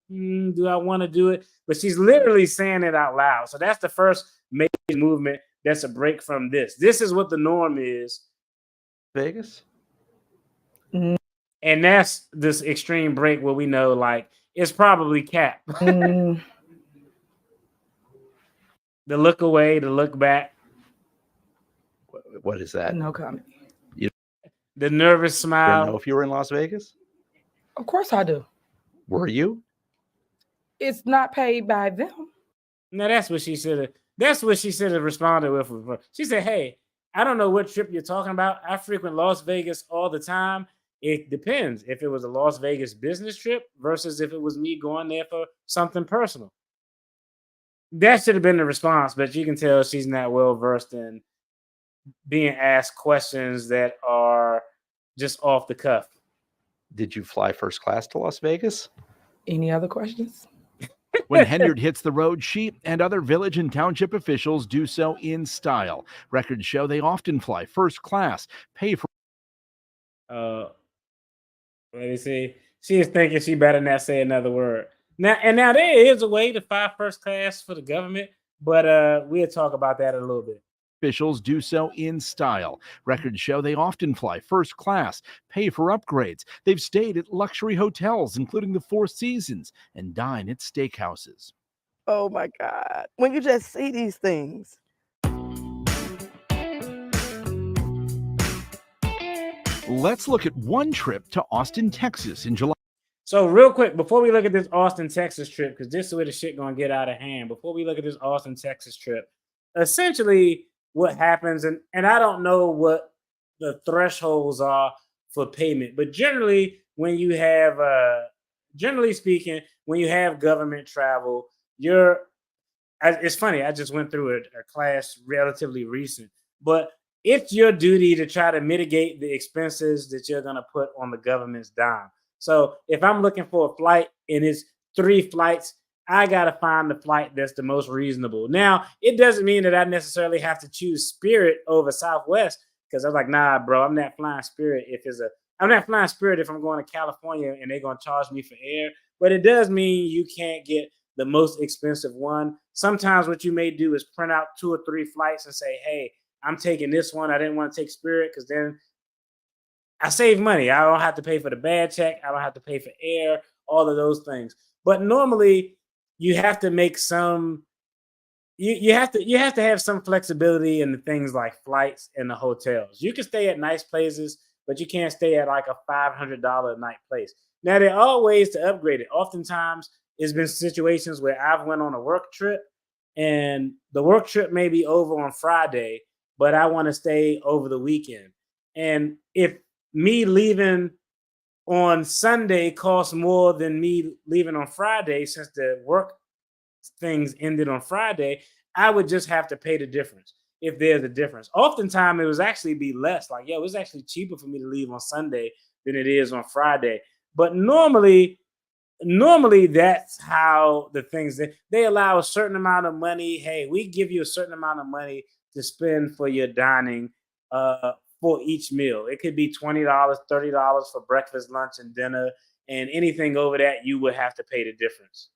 do I want to do it? But she's literally saying it out loud. So that's the first major movement that's a break from this. This is what the norm is. Vegas? And that's this extreme break where we know, like, it's probably cap. The look away, the look back. What is that? No comment. The nervous You smile. didn't know if you were in Las Vegas? Of course I do. Were you? It's not paid by them. No, that's what she should have. That's what she should have responded with. She said, "Hey, I don't know what trip you're talking about. I frequent Las Vegas all the time. It depends if it was a Las Vegas business trip versus if it was me going there for something personal." That should have been the response, but you can tell she's not well versed in being asked questions that are just off the cuff. Did you fly first class to Las Vegas? Any other questions? When Henyard hits the road, she and other village and township officials do so in style. Records show they often fly first class, pay for. Let me see. She is thinking she better not say another word. Now there is a way to fly first class for the government, but we'll talk about that in a little bit. Officials do so in style. Records show they often fly first class, pay for upgrades. They've stayed at luxury hotels, including the Four Seasons, and dine at steakhouses. Oh my God. When you just see these things. Let's look at one trip to Austin, Texas in July. So real quick, before we look at this Austin, Texas trip, because this is where the shit gonna get out of hand. Before we look at this Austin, Texas trip, essentially what happens, and I don't know what the thresholds are for payment. But generally, when you have, generally speaking, when you have government travel, it's funny. I just went through a class relatively recent, but it's your duty to try to mitigate the expenses that you're going to put on the government's dime. So if I'm looking for a flight and it's 3 flights, I got to find the flight that's the most reasonable. Now, it doesn't mean that I necessarily have to choose Spirit over Southwest, because I'm like, nah, bro, I'm not flying Spirit I'm not flying Spirit if I'm going to California and they're going to charge me for air. But it does mean you can't get the most expensive one. Sometimes what you may do is print out 2 or 3 flights and say, hey, I'm taking this one. I didn't want to take Spirit because then I save money. I don't have to pay for the bad check. I don't have to pay for air, all of those things. But normally you have to make some, you have to have some flexibility in the things like flights and the hotels. You can stay at nice places, but you can't stay at like a $500 a night place. Now, there are ways to upgrade it. Oftentimes, it's been situations where I've went on a work trip and the work trip may be over on Friday, but I want to stay over the weekend. And if me leaving on Sunday costs more than me leaving on Friday, since the work things ended on Friday, I would just have to pay the difference if there's a difference. Oftentimes, it was actually be less. Like, it was actually cheaper for me to leave on Sunday than it is on Friday. But normally that's how the things they allow a certain amount of money. Hey, we give you a certain amount of money to spend for your dining for each meal. It could be $20, $30 for breakfast, lunch, and dinner. And anything over that, you would have to pay the difference.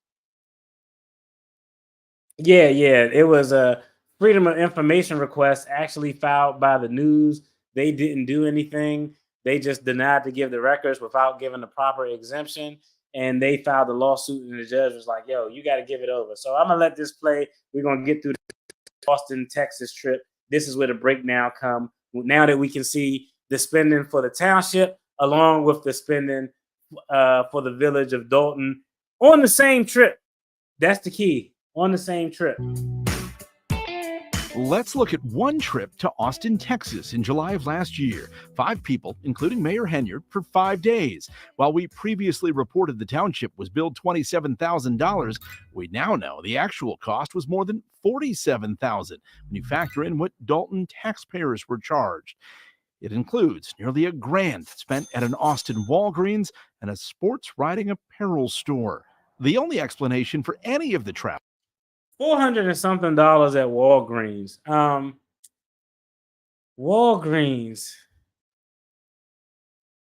Yeah. It was a Freedom of Information request actually filed by the news. They didn't do anything. They just denied to give the records without giving the proper exemption. And they filed a lawsuit, and the judge was like, yo, you got to give it over. So I'm going to let this play. We're going to get through the Austin, Texas trip. This is where the breakdown come. Now that we can see the spending for the township along with the spending for the village of Dolton on the same trip. That's the key. On the same trip. Let's look at one trip to Austin, Texas in July of last year. 5 people, including Mayor Henyard, for 5 days. While we previously reported the township was billed $27,000, we now know the actual cost was more than $47,000 when you factor in what Dolton taxpayers were charged. It includes nearly $1,000 spent at an Austin Walgreens and a sports riding apparel store. The only explanation for any of the travel, $400 and something at Walgreens. Walgreens.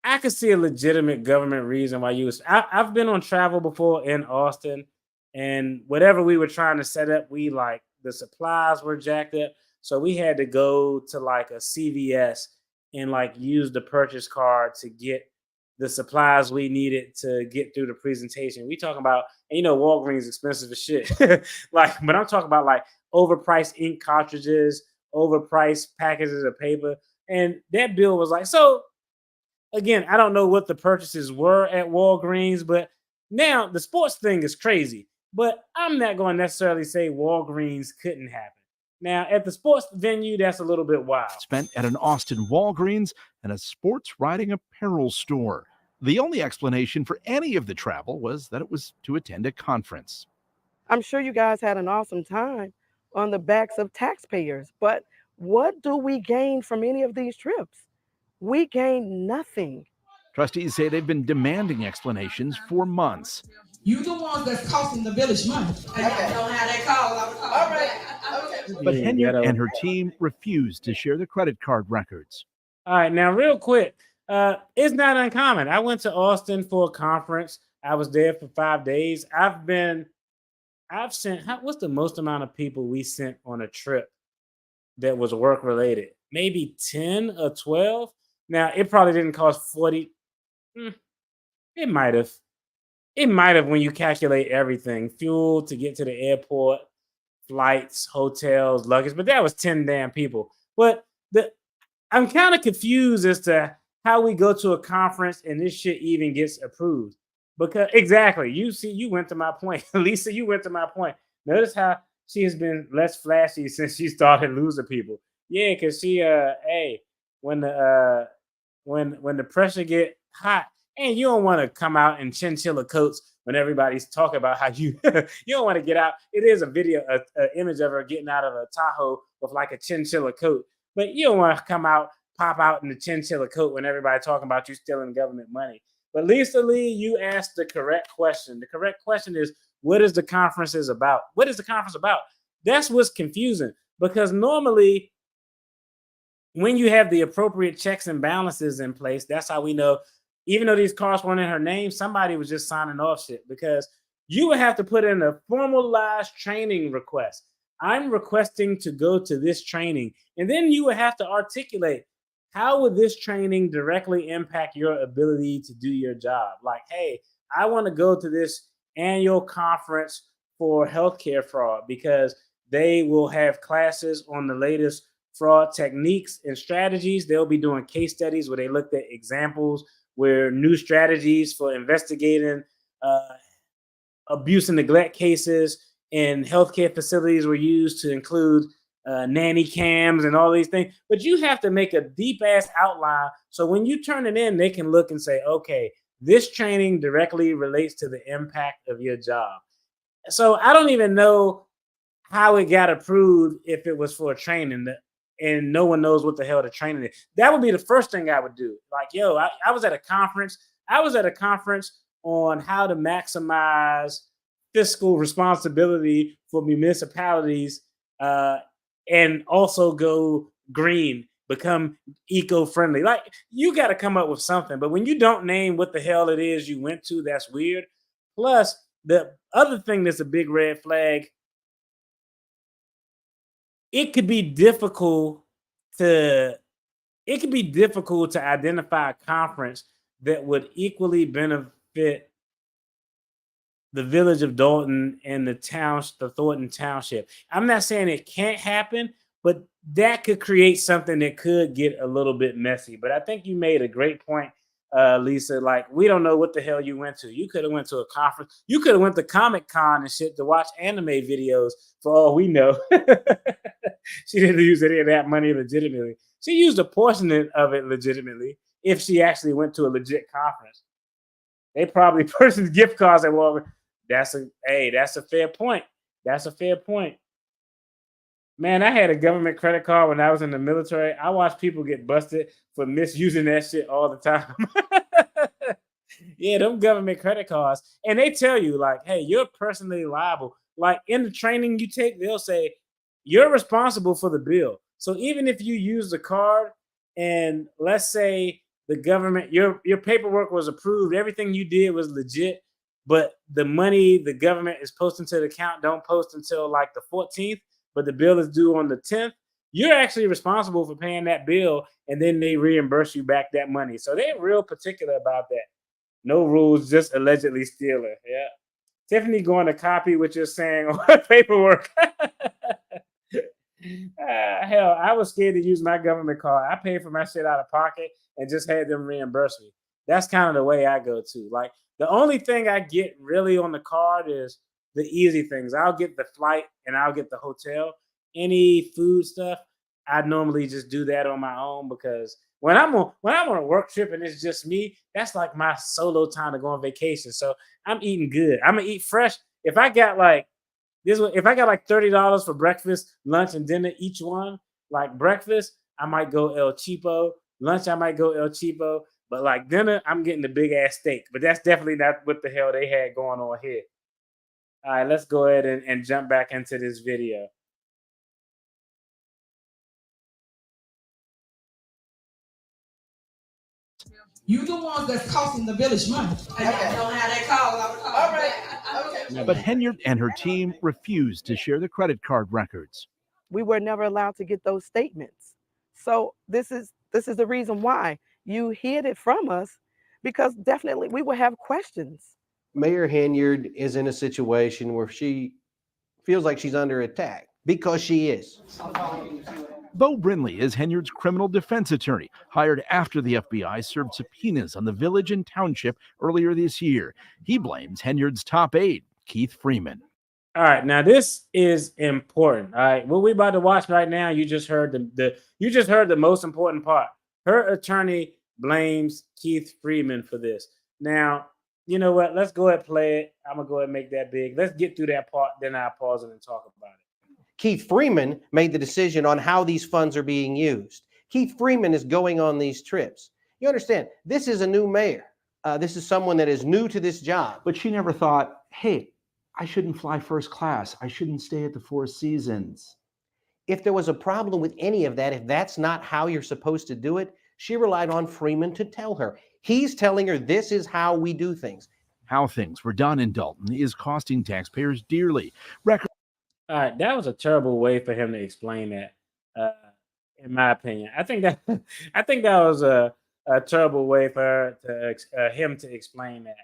I could see a legitimate government reason why you was. I've been on travel before in Austin, and whatever we were trying to set up, the supplies were jacked up, so we had to go to like a CVS and use the purchase card to get the supplies we needed to get through the presentation. We talking about, and Walgreens expensive as shit. But I'm talking about overpriced ink cartridges, overpriced packages of paper. And that bill was so again, I don't know what the purchases were at Walgreens, but now the sports thing is crazy. But I'm not going to necessarily say Walgreens couldn't happen. Now, at the sports venue, that's a little bit wild. Spent at an Austin Walgreens and a sports riding apparel store. The only explanation for any of the travel was that it was to attend a conference. I'm sure you guys had an awesome time on the backs of taxpayers, but what do we gain from any of these trips? We gain nothing. Trustees say they've been demanding explanations for months. You the ones that's costing the village money. And y'all don't have that call. All right. Okay. But Henyard and her team refused to share the credit card records. All right, now real quick, it's not uncommon. I went to Austin for a conference. I was there for 5 days. I've sent, what's the most amount of people we sent on a trip that was work related? Maybe 10 or 12. Now, it probably didn't cost 40. It might have. It might have when you calculate everything. Fuel to get to the airport, flights, hotels, luggage. But that was 10 damn people. But I'm kind of confused as to how we go to a conference and this shit even gets approved. Because exactly, you went to my point. Lisa, you went to my point. Notice how she has been less flashy since she started losing people. Yeah, because she when when the pressure get hot, and you don't want to come out in chinchilla coats when everybody's talking about how you you don't want to get out. It is a video, a image of her getting out of a Tahoe with like a chinchilla coat, but you don't want to pop out in the chinchilla coat when everybody's talking about you stealing government money. But Lisa Lee, you asked the correct question. The correct question is, what is the conference about? What is the conference about? That's what's confusing, because normally when you have the appropriate checks and balances in place, that's how we know, even though these cars weren't in her name, somebody was just signing off shit, because you would have to put in a formalized training request. I'm requesting to go to this training. And then you would have to articulate, how would this training directly impact your ability to do your job? Like, hey, I want to go to this annual conference for healthcare fraud because they will have classes on the latest fraud techniques and strategies. They'll be doing case studies where they looked at examples where new strategies for investigating abuse and neglect cases in healthcare facilities were used, to include nanny cams and all these things. But you have to make a deep ass outline, so when you turn it in, they can look and say, okay, this training directly relates to the impact of your job. So I don't even know how it got approved if it was for a training, and no one knows what the hell the training is. That would be the first thing I would do. Like, yo, I was at a conference. I was at a conference on how to maximize fiscal responsibility for municipalities and also go green, become eco-friendly. Like, you got to come up with something. But when you don't name what the hell it is you went to, that's weird. Plus, the other thing that's a big red flag, it could be difficult to identify a conference that would equally benefit the village of Dolton and the Thornton Township. I'm not saying it can't happen, but that could create something that could get a little bit messy. But I think you made a great point, Lisa. Like, we don't know what the hell you went to. You could have went to a conference. You could have went to Comic-Con and shit to watch anime videos, for all we know. She didn't use any of that money legitimately. She used a portion of it legitimately if she actually went to a legit conference. They probably purchased gift cards at Walmart. That's a fair point. That's a fair point. Man, I had a government credit card when I was in the military. I watched people get busted for misusing that shit all the time. Yeah, them government credit cards. And they tell you, like, hey, you're personally liable. Like, in the training you take, they'll say, you're responsible for the bill. So even if you use the card and let's say the government, your paperwork was approved, everything you did was legit, but the money the government is posting to the account don't post until like the 14th, but the bill is due on the 10th, you're actually responsible for paying that bill, and then they reimburse you back that money. So they're real particular about that. No rules, just allegedly stealing. Yeah. Tiffany going to copy what you're saying on paperwork. Hell, I was scared to use my government card. I paid for my shit out of pocket and just had them reimburse me. That's kind of the way I go too. Like, the only thing I get really on the card is the easy things. I'll get the flight and I'll get the hotel. Any food stuff, I normally just do that on my own, because when I'm on a work trip and it's just me, that's like my solo time to go on vacation. So I'm eating good. I'm gonna eat fresh. If I got like $30 for breakfast, lunch, and dinner each one, like breakfast, I might go El Cheapo. Lunch, I might go El Cheapo. But like dinner, I'm getting the big ass steak. But that's definitely not what the hell they had going on here. All right, let's go ahead and jump back into this video. You the ones that's costing the village money. And I don't have that call. I would call. All right. Okay. But Henyard and her team refused to share the credit card records. We were never allowed to get those statements. So this is the reason why you hid it from us, because definitely we will have questions. Mayor Henyard is in a situation where she feels like she's under attack, because she is. Bo Brinley is Henyard's criminal defense attorney, hired after the FBI served subpoenas on the village and township earlier this year. He blames Henyard's top aide, Keith Freeman. All right, now this is important. All right, what we're about to watch right now, you just heard the most important part. Her attorney blames Keith Freeman for this. Now, you know what? Let's go ahead and play it. I'm gonna go ahead and make that big. Let's get through that part, then I'll pause it and talk about it. Keith Freeman made the decision on how these funds are being used. Keith Freeman is going on these trips. You understand, this is a new mayor. This is someone that is new to this job. But she never thought, hey, I shouldn't fly first class. I shouldn't stay at the Four Seasons. If there was a problem with any of that, if that's not how you're supposed to do it, she relied on Freeman to tell her. He's telling her this is how we do things. How things were done in Dolton is costing taxpayers dearly. All right, that was a terrible way for him to explain that, in my opinion. I think that was a terrible way for him to explain that.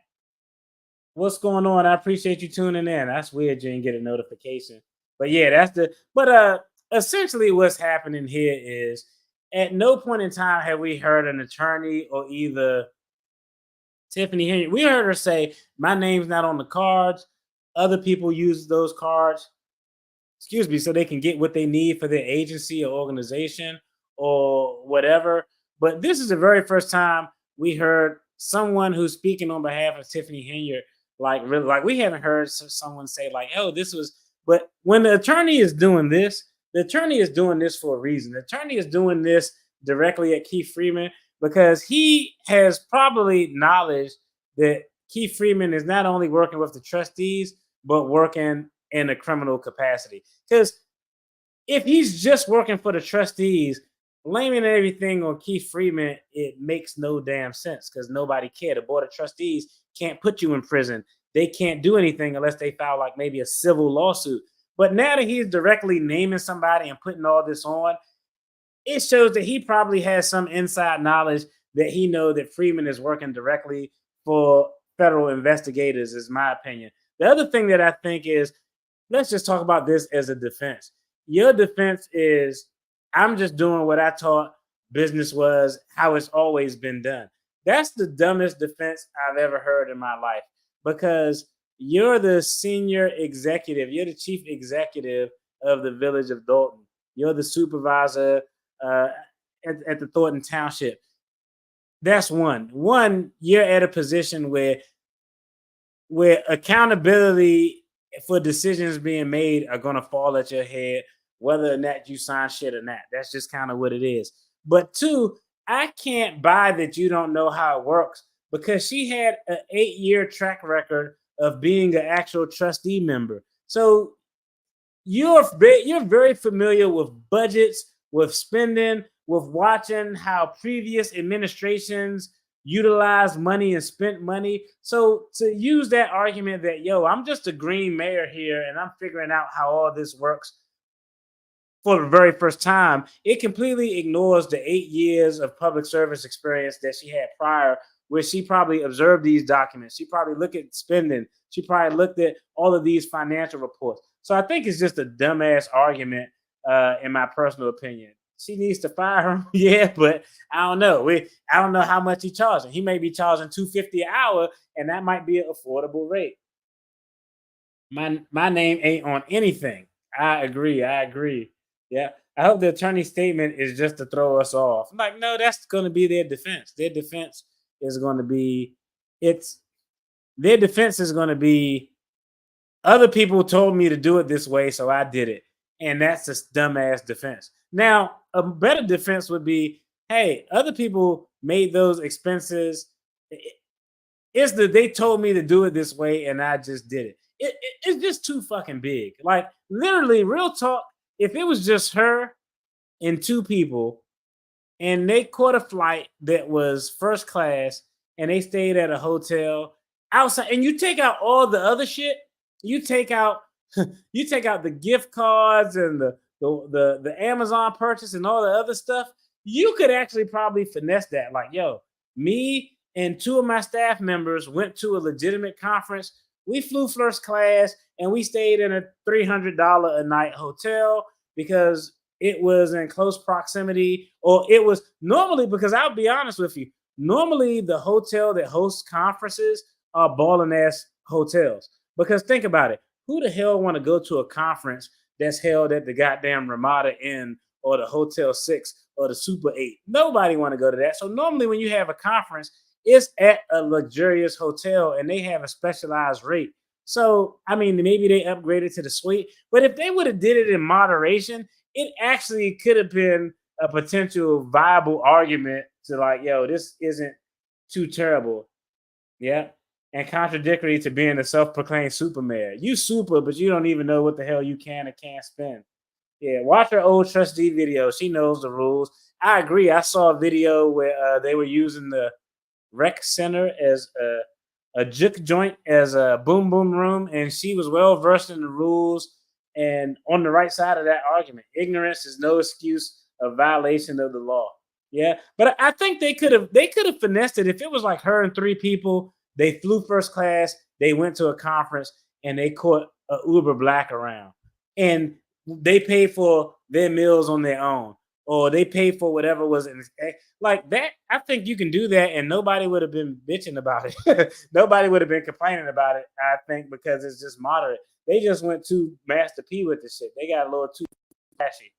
What's going on? I appreciate you tuning in. That's weird you didn't get a notification. But yeah, essentially what's happening here is at no point in time have we heard an attorney or either Tiffany Henyard. We heard her say, my name's not on the cards. Other people use those cards, so they can get what they need for their agency or organization or whatever. But this is the very first time we heard someone who's speaking on behalf of Tiffany Henyard, like we haven't heard someone say like, oh, this was, but when the attorney is doing this, the attorney is doing this for a reason. The attorney is doing this directly at Keith Freeman because he has probably knowledge that Keith Freeman is not only working with the trustees, but working in a criminal capacity. Because if he's just working for the trustees, blaming everything on Keith Freeman, it makes no damn sense because nobody cared. The board of trustees can't put you in prison. They can't do anything unless they file like maybe a civil lawsuit. But now that he's directly naming somebody and putting all this on, it shows that he probably has some inside knowledge that he knows that Freeman is working directly for federal investigators, is my opinion. The other thing that I think is, let's just talk about this as a defense. Your defense is, I'm just doing what I taught business was, how it's always been done. That's the dumbest defense I've ever heard in my life because you're the senior executive. You're the chief executive of the village of Dolton. You're the supervisor at the Thornton Township. That's one. You're at a position where accountability for decisions being made are going to fall at your head, whether or not you sign shit or not. That's just kind of what it is. But two, I can't buy that you don't know how it works because she had an 8-year track record of being an actual trustee member. So you're very familiar with budgets, with spending, with watching how previous administrations utilized money and spent money. So to use that argument that, I'm just a green mayor here and I'm figuring out how all this works for the very first time, it completely ignores the 8 years of public service experience that she had prior, where she probably observed these documents. She probably looked at spending. She probably looked at all of these financial reports. So I think it's just a dumbass argument, in my personal opinion. She needs to fire him, yeah, but I don't know. I don't know how much he's charging. He may be charging $250 an hour, and that might be an affordable rate. My name ain't on anything. I agree. Yeah. I hope the attorney's statement is just to throw us off. I'm like, no, that's going to be their defense. Their defense is going to be, other people told me to do it this way, so I did it. And that's a dumbass defense. Now, a better defense would be, hey, other people made those expenses. They told me to do it this way, and I just did it. It's just too fucking big. Like, literally, real talk, if it was just her and two people, and they caught a flight that was first class, and they stayed at a hotel outside, and you take out all the other shit, you take out the gift cards and the Amazon purchase and all the other stuff, you could actually probably finesse that. Like, me and two of my staff members went to a legitimate conference. We flew first class and we stayed in a $300 a night hotel because it was in close proximity, or it was normally, because I'll be honest with you, normally the hotel that hosts conferences are balling ass hotels. Because think about it. Who the hell want to go to a conference that's held at the goddamn Ramada Inn or the Hotel 6 or the Super 8. Nobody want to go to that. So normally when you have a conference, it's at a luxurious hotel and they have a specialized rate. So, I mean, maybe they upgraded to the suite, but if they would have did it in moderation, it actually could have been a potential viable argument to like, yo, this isn't too terrible. Yeah. And contradictory to being a self-proclaimed super mayor. You super, but you don't even know what the hell you can and can't spend. Yeah, watch her old trustee video. She knows the rules. I agree. I saw a video where they were using the rec center as a juke joint, as a boom boom room, and she was well versed in the rules and on the right side of that argument. Ignorance is no excuse of violation of the law. Yeah, but I think they could have finessed it if it was like her and three people. They flew first class. They went to a conference and they caught a Uber Black around, and they paid for their meals on their own, or they paid for whatever was in like that. I think you can do that, and nobody would have been bitching about it. Nobody would have been complaining about it. I think because it's just moderate. They just went too Master P with the shit. They got a little too flashy.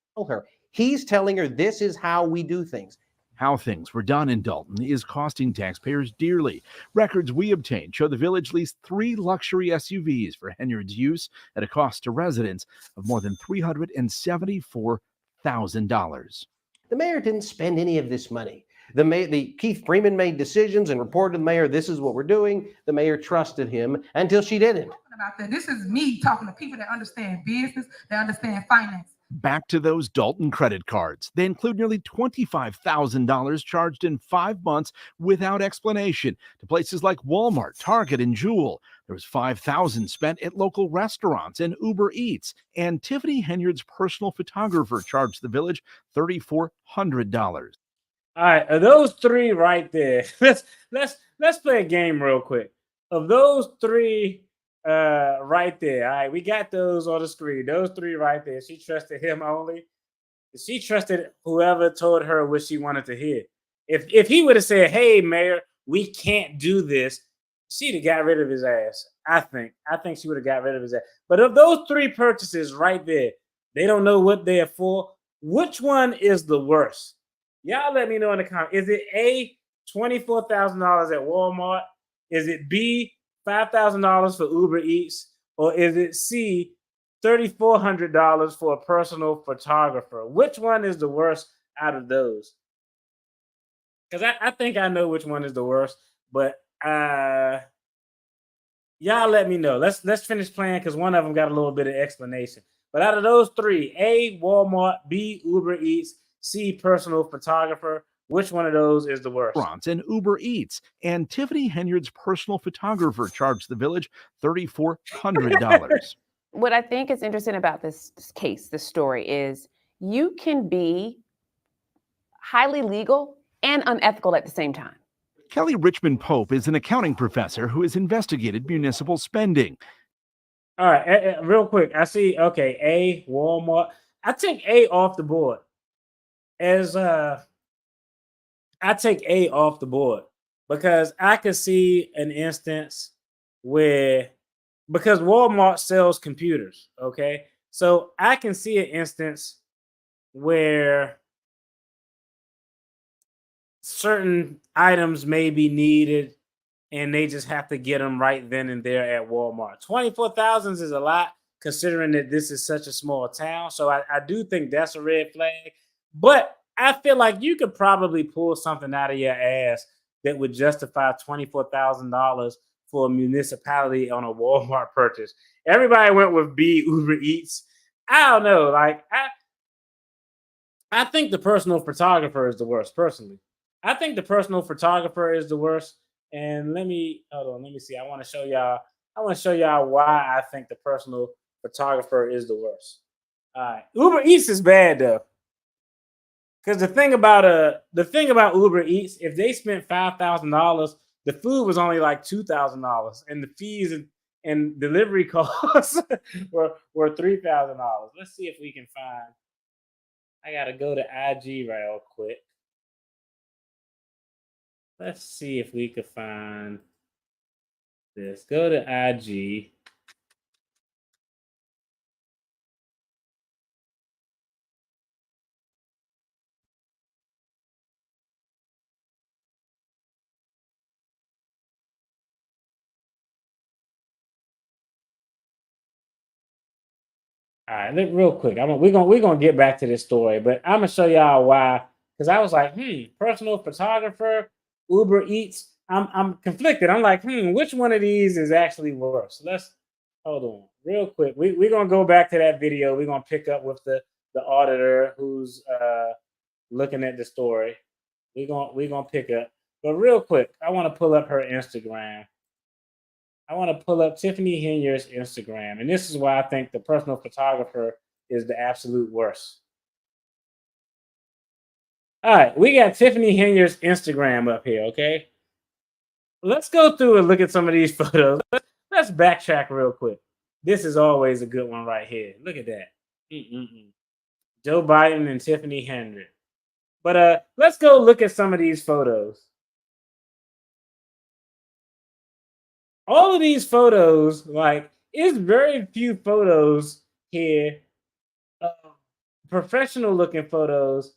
He's telling her this is how we do things. How things were done in Dolton is costing taxpayers dearly. Records we obtained show the village leased 3 luxury SUVs for Henyard's use at a cost to residents of more than $374,000. The mayor didn't spend any of this money. The Keith Freeman made decisions and reported to the mayor, this is what we're doing. The mayor trusted him until she didn't. About that. This is me talking to people that understand business, that understand finance. Back to those Dolton credit cards. They include nearly $25,000 charged in 5 months without explanation to places like Walmart, Target, and Jewel. There was $5,000 spent at local restaurants and Uber Eats. And Tiffany Henyard's personal photographer charged the village $3,400. All right, of those 3 right there, let's play a game real quick. Of those 3 right there, all right, we got those on the screen. Those 3 right there. She trusted him only. She trusted whoever told her what she wanted to hear. If he would have said, "Hey, mayor, we can't do this," she'd have got rid of his ass. I think she would have got rid of his ass. But of those 3 purchases right there, they don't know what they're for. Which one is the worst? Y'all let me know in the comments. Is it A, $24,000 at Walmart? Is it B, $5,000 for Uber Eats? Or is it C, $3,400 for a personal photographer? Which one is the worst out of those? Because I think I know which one is the worst, but y'all let me know. Let's finish playing because one of them got a little bit of explanation. But out of those 3, A, Walmart, B, Uber Eats, C, personal photographer, which one of those is the worst? And Uber Eats. And Tiffany Henyard's personal photographer charged the village $3,400. What I think is interesting about this case, this story, is you can be highly legal and unethical at the same time. Kelly Richmond Pope is an accounting professor who has investigated municipal spending. All right, real quick. I see, okay, A, Walmart. I take A off the board. I take A off the board because I could see an instance where, because Walmart sells computers, okay? So I can see an instance where certain items may be needed and they just have to get them right then and there at Walmart. 24,000 is a lot considering that this is such a small town. So I do think that's a red flag. But I feel like you could probably pull something out of your ass that would justify $24,000 for a municipality on a Walmart purchase. Everybody went with B, Uber Eats. I don't know. Like, I think the personal photographer is the worst, personally. I think the personal photographer is the worst. And let me see. I want to show y'all why I think the personal photographer is the worst. All right. Uber Eats is bad though. Because the thing about Uber Eats, if they spent $5,000, the food was only like $2,000, and the fees and delivery costs were $3,000. Let's see if we can find. I gotta go to IG real quick. Let's see if we could find this. Go to IG. All right, real quick. We're gonna get back to this story, but I'm gonna show y'all why. Because I was like, personal photographer, Uber Eats. I'm conflicted. I'm like, which one of these is actually worse? Let's hold on real quick. We're gonna go back to that video. We're gonna pick up with the auditor who's looking at the story. We're gonna pick up. But real quick, I want to pull up her Instagram. I want to pull up Tiffany Henyard's Instagram. And this is why I think the personal photographer is the absolute worst. All right, we got Tiffany Henyard's Instagram up here, okay? Let's go through and look at some of these photos. Let's backtrack real quick. This is always a good one right here. Look at that. Joe Biden and Tiffany Henyard. But let's go look at some of these photos. All of these photos, like, it's very few photos here, professional looking photos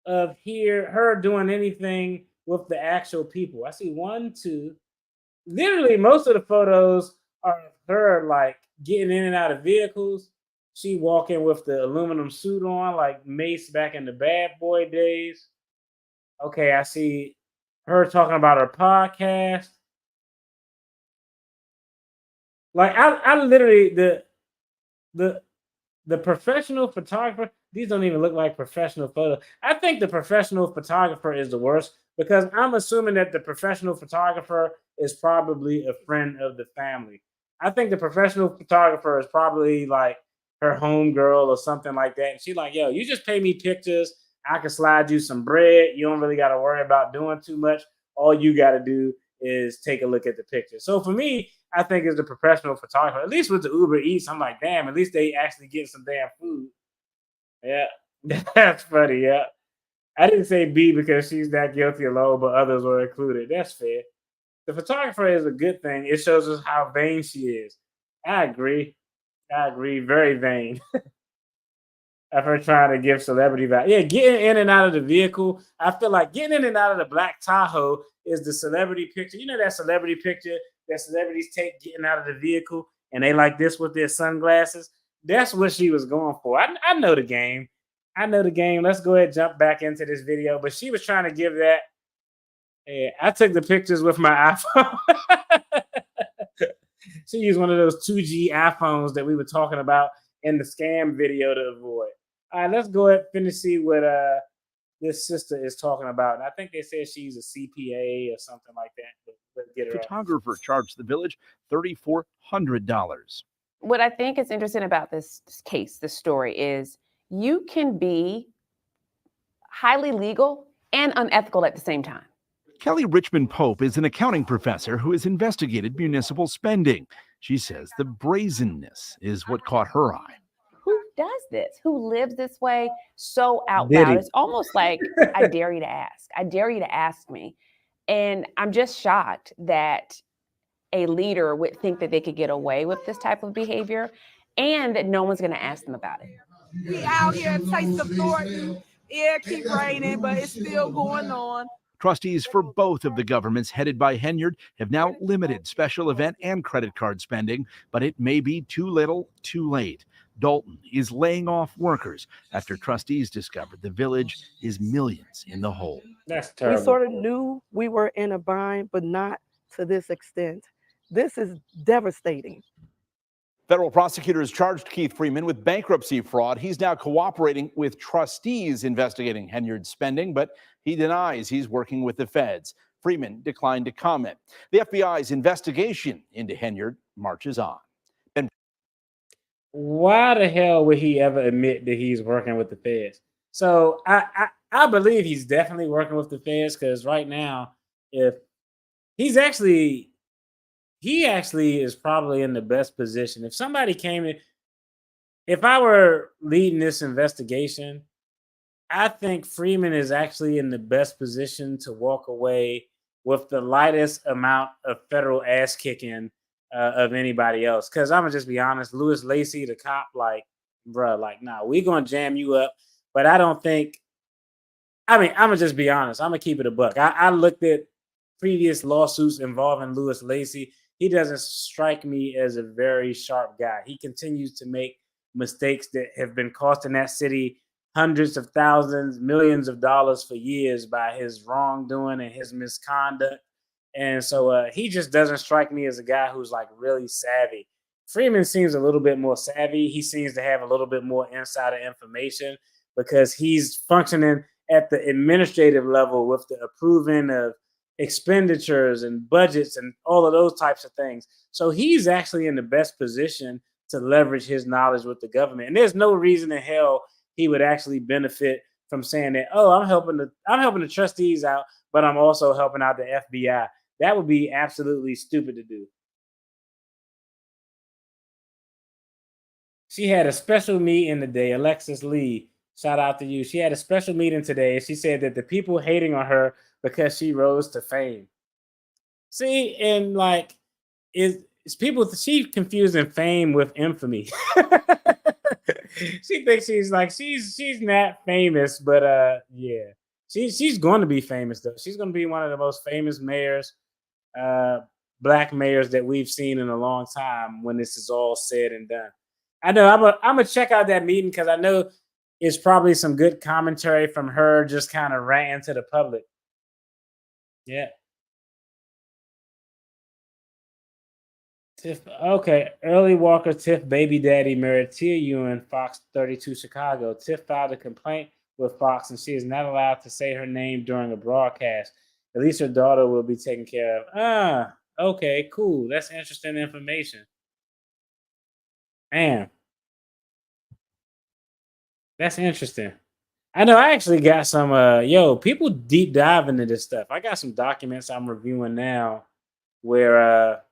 of her doing anything with the actual people. I see 1, 2. Literally, most of the photos are her like getting in and out of vehicles. She walking with the aluminum suit on, like Mace back in the Bad Boy days. Okay, I see her talking about her podcast. Like I literally the professional photographer, these don't even look like professional photos. I think the professional photographer is the worst because I'm assuming that the professional photographer is probably a friend of the family. I think the professional photographer is probably like her homegirl or something like that. And she's like, yo, you just pay me pictures. I can slide you some bread. You don't really got to worry about doing too much. All you got to do is take a look at the picture. So for me, I think it's the professional photographer. At least with the Uber Eats, I'm like, damn, at least they actually get some damn food. Yeah, that's funny. Yeah. I didn't say B because she's not guilty alone, but others were included. That's fair. The photographer is a good thing. It shows us how vain she is. I agree. Very vain. Of her trying to give celebrity value. Yeah, getting in and out of the vehicle. I feel like getting in and out of the black Tahoe is the celebrity picture. You know that celebrity picture that celebrities take getting out of the vehicle and they like this with their sunglasses? That's what she was going for. I know the game. Let's go ahead and jump back into this video. But she was trying to give that. Yeah, I took the pictures with my iPhone. She used one of those 2G iPhones that we were talking about in the scam video to avoid. All right, let's go ahead and see what this sister is talking about. And I think they said she's a CPA or something like that. Let's get her photographer charged the village $3,400. What I think is interesting about this case, this story, is you can be highly legal and unethical at the same time. Kelly Richmond Pope is an accounting professor who has investigated municipal spending. She says the brazenness is what caught her eye. Who does this? Who lives this way so out loud? It's almost like, I dare you to ask. I dare you to ask me. And I'm just shocked that a leader would think that they could get away with this type of behavior and that no one's going to ask them about it. We out here in Taste of Thornton. Yeah, keep raining, but it's still going on. Trustees for both of the governments headed by Henyard have now limited special event and credit card spending, but it may be too little, too late. Dolton is laying off workers after trustees discovered the village is millions in the hole. That's terrible. We sort of knew we were in a bind, but not to this extent. This is devastating. Federal prosecutors charged Keith Freeman with bankruptcy fraud. He's now cooperating with trustees investigating Henyard's spending, but he denies he's working with the feds. Freeman declined to comment. The FBI's investigation into Henyard marches on. And why the hell would he ever admit that he's working with the feds? So I believe he's definitely working with the feds because right now, if he actually is probably in the best position. If somebody came in, if I were leading this investigation, I think Freeman is actually in the best position to walk away with the lightest amount of federal ass kicking of anybody else. Because I'm going to just be honest, Louis Lacy, the cop, like, bruh, like, nah, we going to jam you up. But I don't think, I'm going to just be honest. I'm going to keep it a buck. I looked at previous lawsuits involving Louis Lacy. He doesn't strike me as a very sharp guy. He continues to make mistakes that have been costing that city hundreds of thousands, millions of dollars for years by his wrongdoing and his misconduct. And so he just doesn't strike me as a guy who's like really savvy. Freeman seems a little bit more savvy. He seems to have a little bit more insider information because he's functioning at the administrative level with the approving of expenditures and budgets and all of those types of things. So he's actually in the best position to leverage his knowledge with the government. And there's no reason in hell he would actually benefit from saying that, oh, I'm helping the trustees out, but I'm also helping out the FBI. That would be absolutely stupid to do. She had a special meeting today. Alexis Lee, shout out to you. She had a special meeting today, and she said that the people hating on her because she rose to fame. See, and like, she confusing fame with infamy. She thinks she's not famous, but yeah, she's going to be famous though. She's going to be one of the most famous mayors, black mayors that we've seen in a long time when this is all said and done. I know I'm gonna check out that meeting because I know it's probably some good commentary from her just kind of ranting to the public. Yeah. Tiff, okay. Early Walker Tiff baby daddy married Tia Ewing, Fox 32 Chicago. Tiff filed a complaint with Fox and she is not allowed to say her name during a broadcast. At least her daughter will be taken care of. Ah, okay, cool. That's interesting information. Man, that's interesting. I know I actually got some, people deep dive into this stuff. I got some documents I'm reviewing now where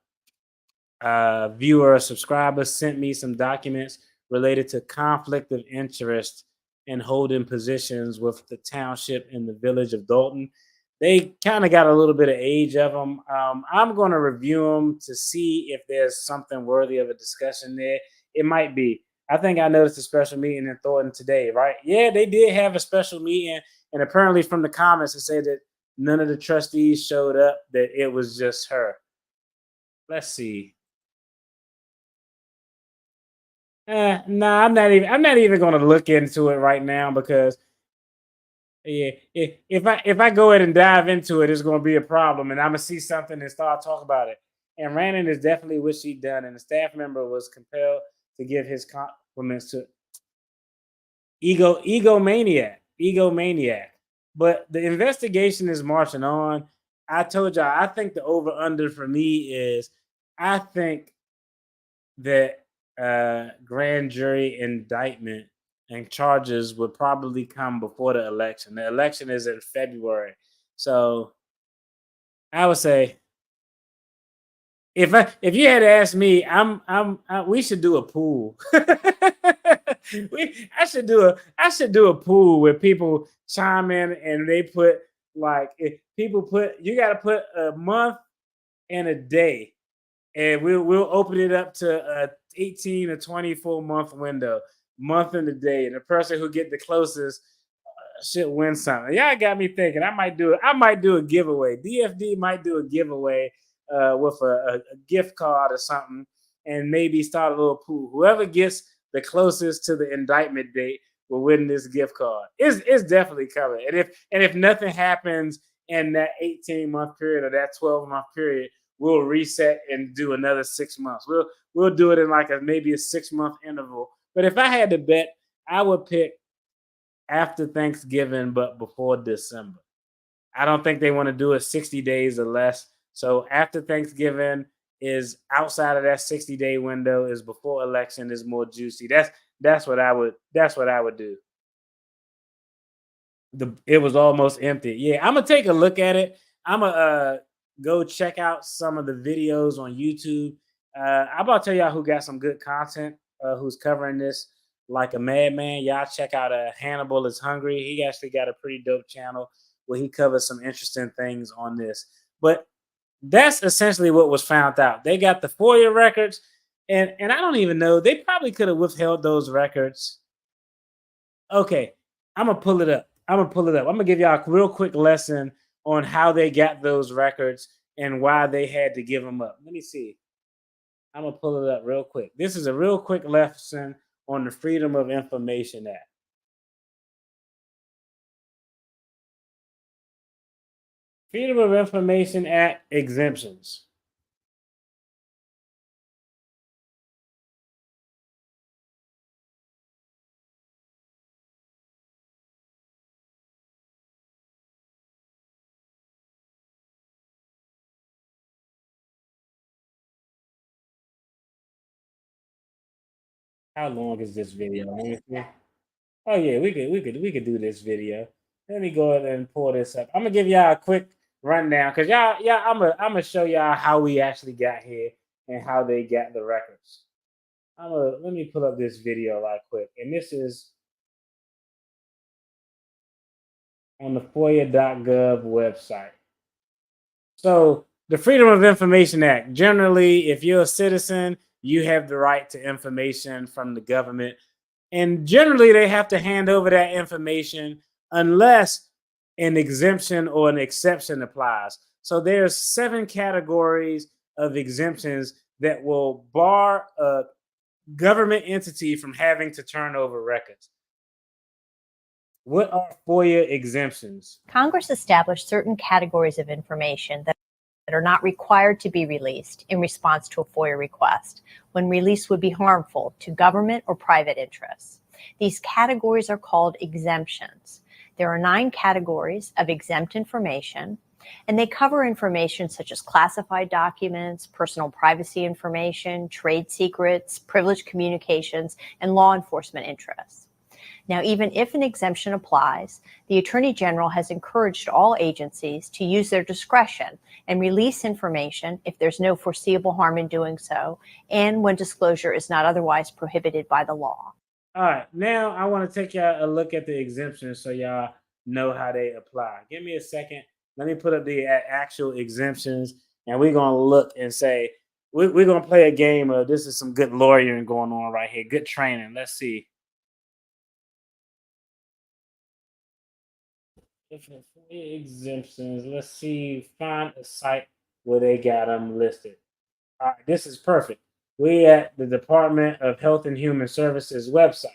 viewer or subscriber sent me some documents related to conflict of interest in holding positions with the township in the village of Dolton. They kind of got a little bit of age of them. I'm going to review them to see if there's something worthy of a discussion there. It might be. I think I noticed a special meeting in Thornton today, right? Yeah, they did have a special meeting. And apparently from the comments, it said that none of the trustees showed up, that it was just her. Let's see. No, I'm not even going to look into it right now because if I go ahead and dive into it, it's going to be a problem and I'm going to see something and start talking about it. And Rannon is definitely what she done. And the staff member was compelled to give his compliments to egomaniac. But the investigation is marching on. I told y'all, I think the over under for me is, I think that grand jury indictment and charges would probably come before the election. The election is in February. So I would say, if you had asked me, we should do a pool. I should do a pool where people chime in and they put you got to put a month and a day, and we'll open it up to a 18 to 24 month window, month and a day, and the person who get the closest should win something. Y'all got me thinking. I might do a giveaway. DFD might do a giveaway with a gift card or something, and maybe start a little pool. Whoever gets the closest to the indictment date will win this gift card. It's definitely coming. And if nothing happens in that 18-month period or that 12-month period, we'll reset and do another 6 months. We'll do it in like maybe a 6-month interval. But if I had to bet, I would pick after Thanksgiving, but before December. I don't think they want to do it 60 days or less. So after Thanksgiving is outside of that 60-day window, is before election, is more juicy. That's what I would do. It was almost empty. Yeah, I'm gonna take a look at it. I'm gonna go check out some of the videos on YouTube. I'm about to tell y'all who got some good content, who's covering this like a madman. Y'all check out Hannibal is Hungry. He actually got a pretty dope channel where he covers some interesting things on this. But that's essentially what was found out. They got the FOIA records, and I don't even know. They probably could have withheld those records. Okay, I'm going to pull it up. I'm going to give y'all a real quick lesson on how they got those records and why they had to give them up. Let me see. I'm going to pull it up real quick. This is a real quick lesson on the Freedom of Information Act. Freedom of Information Act exemptions. How long is this video? Let me see. Oh yeah, we could do this video. Let me go ahead and pull this up. I'm gonna give y'all a quick rundown because I'm gonna show y'all how we actually got here and how they got the records. Let me pull up this video right quick, and this is on the FOIA.gov website. So the Freedom of Information Act, generally, if you're a citizen, you have the right to information from the government. And generally, they have to hand over that information unless an exemption or an exception applies. So there's 7 categories of exemptions that will bar a government entity from having to turn over records. What are FOIA exemptions? Congress established certain categories of information that are not required to be released in response to a FOIA request when release would be harmful to government or private interests. These categories are called exemptions. There are 9 categories of exempt information, and they cover information such as classified documents, personal privacy information, trade secrets, privileged communications, and law enforcement interests. Now, even if an exemption applies, the Attorney General has encouraged all agencies to use their discretion and release information if there's no foreseeable harm in doing so, and when disclosure is not otherwise prohibited by the law. All right, now I want to take y'all a look at the exemptions so y'all know how they apply. Give me a second. Let me put up the actual exemptions, and we're going to look and say, we're going to play a game of this is some good lawyering going on right here, good training. Let's see. Different exemptions. Let's see, find a site where they got them listed. All right, this is perfect. We at the Department of Health and Human Services website.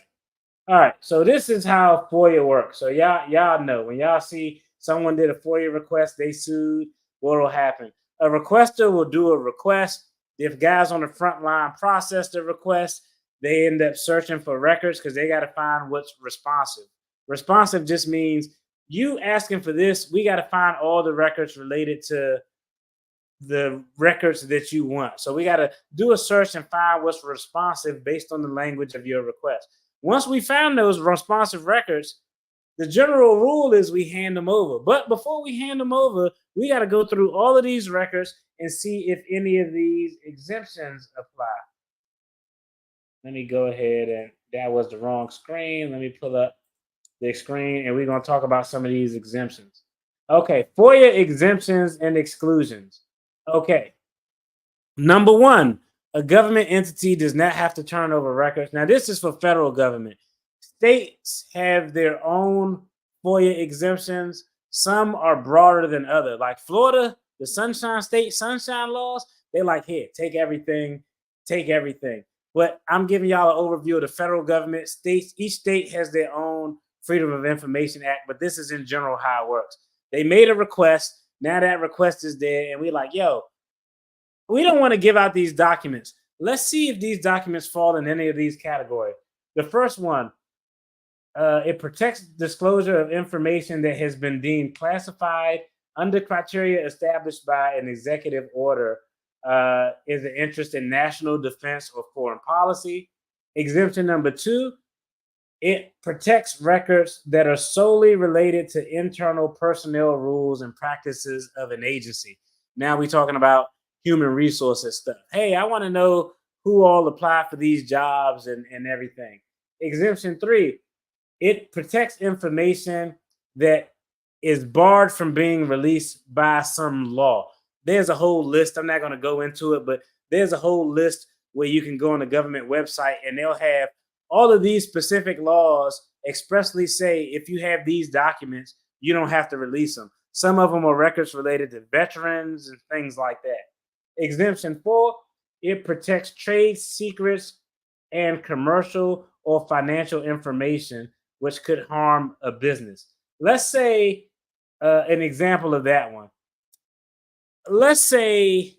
All right, so this is how FOIA works. So y'all know when y'all see someone did a FOIA request, they sued, what will happen? A requester will do a request. If guys on the front line process the request, they end up searching for records because they got to find what's responsive. Responsive just means you asking for this, we got to find all the records related to the records that you want. So we got to do a search and find what's responsive based on the language of your request. Once we found those responsive records, the general rule is we hand them over. But before we hand them over, we got to go through all of these records and see if any of these exemptions apply. Let me go ahead, and that was the wrong screen. Let me pull up the screen, and we're going to talk about some of these exemptions. Okay, FOIA exemptions and exclusions. Okay, number 1, a government entity does not have to turn over records. Now, this is for federal government. States have their own FOIA exemptions. Some are broader than others. Like Florida, the Sunshine State, Sunshine laws, they're like, here, take everything, take everything. But I'm giving y'all an overview of the federal government. States, each state has their own Freedom of Information Act, but this is in general how it works. They made a request. Now that request is there, and we're like, yo, we don't want to give out these documents. Let's see if these documents fall in any of these categories. The first one, it protects disclosure of information that has been deemed classified under criteria established by an executive order, is an interest in national defense or foreign policy. Exemption number 2, it protects records that are solely related to internal personnel rules and practices of an agency. Now we're talking about human resources stuff. Hey, I want to know who all apply for these jobs and everything. Exemption 3, it protects information that is barred from being released by some law. There's a whole list. I'm not going to go into it, but there's a whole list where you can go on the government website and they'll have all of these specific laws expressly say if you have these documents, you don't have to release them. Some of them are records related to veterans and things like that. Exemption 4, it protects trade secrets and commercial or financial information which could harm a business. Let's say an example of that one. Let's say